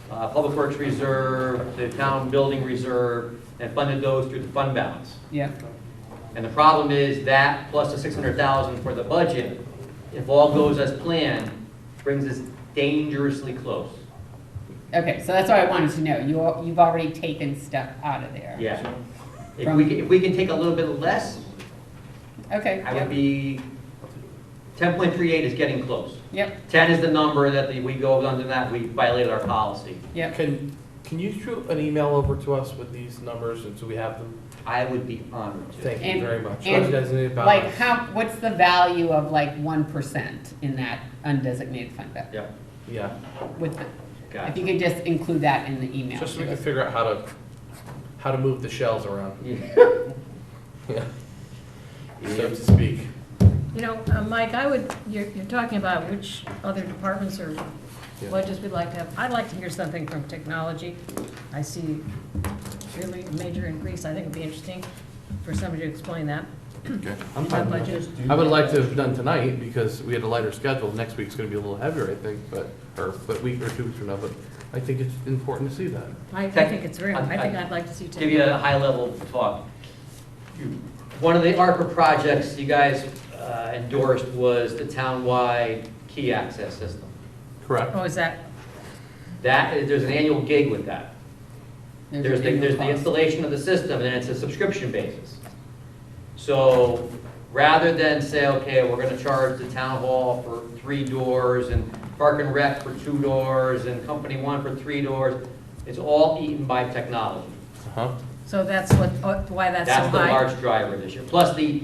public works reserve, the town building reserve, and funded those through the fund balance. Yep, And the problem is that, plus the 600,000 for the budget, if all goes as planned, brings us dangerously close. okay, so that's what I wanted to know, you've already taken stuff out of there? Yeah. If we can take a little bit less, Okay, I would yep, be, 10.38 is getting close. yep, 10 is the number that we go under that, we violated our policy. yep. Can you shoot an email over to us with these numbers, and so we have them? I would be honored to. Thank you And- very much. and, Undesignated Like, balance. what's the value of like 1% in that undesignated fund balance? Yeah, Yeah, With the, gotcha. if you could just include that in the email. just so we to can us. figure out how to move the shells around. Yeah. Yeah. So to speak. You know, Mike, you're talking about which other departments or Yeah. budgets we'd like to have. I'd like to hear something from technology. I see really a major increase. I think it'd be interesting for somebody to explain that. Okay. I'm In fine that with budget. I would like to have done tonight, because we had a lighter schedule. Next week's gonna be a little heavier, I think, but a week or 2 weeks from now, but I think it's important to see that. I think it's real. I think I'd like to see. Give you a high-level talk. One of the ARPA projects you guys endorsed was the town-wide key access system. Correct. Oh, is that, There's an annual gig with that. There's an annual the cost. installation of the system, and it's a subscription basis. So rather than say, okay, we're gonna charge the town hall for 3 doors, and Park and Rec for 2 doors, and Company One for 3 doors, it's all eaten by technology. Uh-huh. so that's why that's so That's the high? large driver this year. Plus the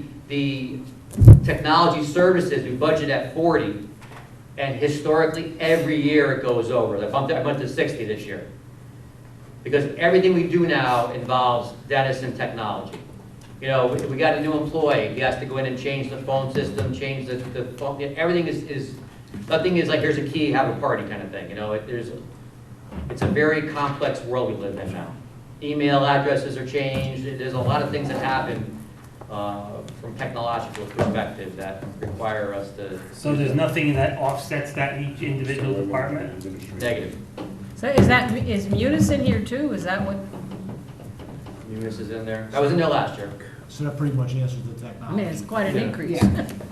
technology services, we budget at 40, and historically, every year it goes over. I went to 60 this year. Because everything we do now involves Dennis and technology. You know, we got a new employee, he has to go in and change the phone system, change the phone, everything is, nothing is like, here's a key, have a party kind of thing, you know? It's a very complex world we live in now. Email addresses are changed, there's a lot of things that happen from technological perspective that require us to. So there's nothing that offsets that in each individual department? Negative. So is Munis in here too? Is that what? Munis is in there. I was in there last year. So that pretty much answers the I technology. mean, it's quite an increase.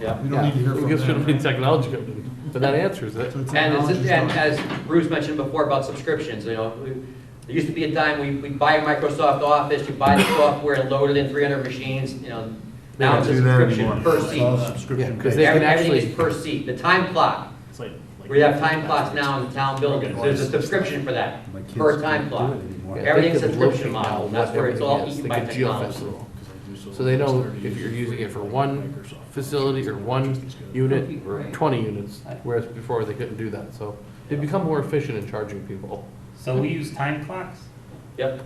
Yeah. We don't need to hear I from guess should have been them. technology company, but that answers it. So the And technology's and done. as Bruce mentioned before about subscriptions, there used to be a time we buy Microsoft Office, you buy the software and load it in 300 machines, now it's a subscription per It's all seat. subscription because based. they can Everything actually- is per seat. The time clock, we have time clocks now in the town buildings. There's a subscription for that, per time clock. Everything's a subscription model, and that's where it's all eaten by technology. So they know if you're using it for one facility or one unit or 20 units, whereas before they couldn't do that. So they've become more efficient in charging people. So we use time clocks? Yep.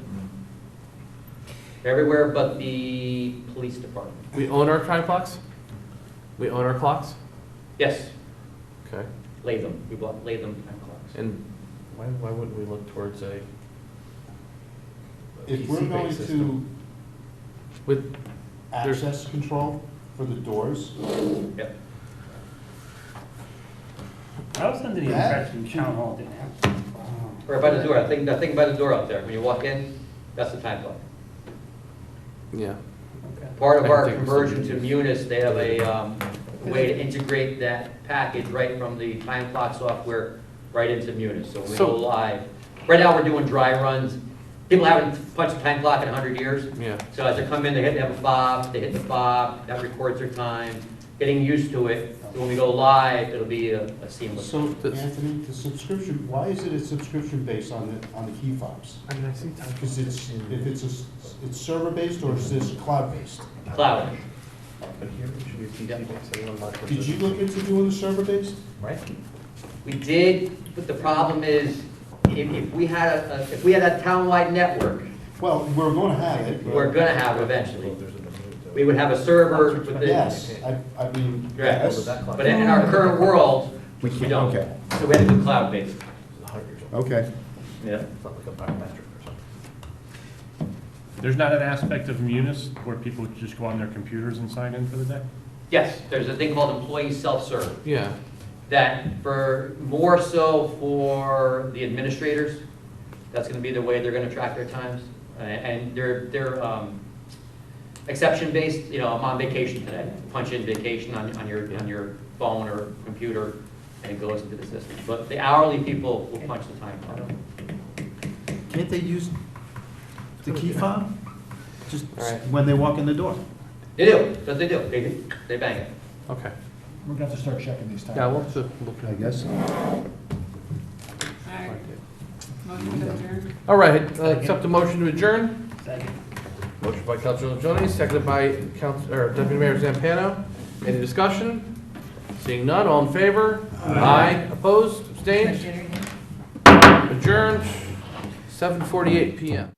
Everywhere but the police department. We own our time clocks? We own our clocks? Yes, Okay. Latham, we bought Latham time clocks. And why wouldn't we look towards a If we're PC-based going system? to With, there's- access control for the doors, Yep. I was under the That- impression Town Hall didn't have. Right by the door, I think, by the door out there, when you walk in, that's the time clock. yeah. Part of I our think it's conversion to something- Munis, they have a way to integrate that package right from the time clock software right into Munis. So when we So- go live, right now we're doing dry runs. People haven't punched a time clock in 100 years. Yeah. So as they come in, they have a fob, they hit the fob, that records their time, getting used to it. So when we go live, it'll be a seamless. so Anthony, the subscription, why is it a subscription based on the key fobs? I mean, I see time. Because it's server based or is this cloud based? Cloud. But here it should be PC-based. Anyone watch what Did this you is? look into doing the server based? Right? We did, but the problem is, if we had a townwide network, Well, we're going to have it. but- we're gonna have eventually. We would have a server with the. Yes, I mean, Correct. yes. But in our current world, we don't. okay. So we had to do cloud-based. Okay. Yeah. It's not like a biometric or something. There's not an aspect of Munis where people just go on their computers and sign in for the day? Yes, there's a thing called employee self-serve, Yeah. that more so for the administrators, that's gonna be the way they're gonna track their times. And they're exception-based, I'm on vacation today, punch in vacation on your phone or computer, and it goes into the system. But the hourly people will punch the time clock. Can't they use the key fob? Just All right. when they walk in the door? They do, that's what they do, they bang it. Okay. We're gonna have to start checking these times. Yeah, we'll have to look I at guess. All right. Motion to adjourn? All right, accept the motion to adjourn. Second. Motion by Councilor Jones, seconded by Deputy Mayor Zampano. Any discussion? Seeing none, all in favor? Aye. Opposed, abstained? Adjourned, 7:48 PM.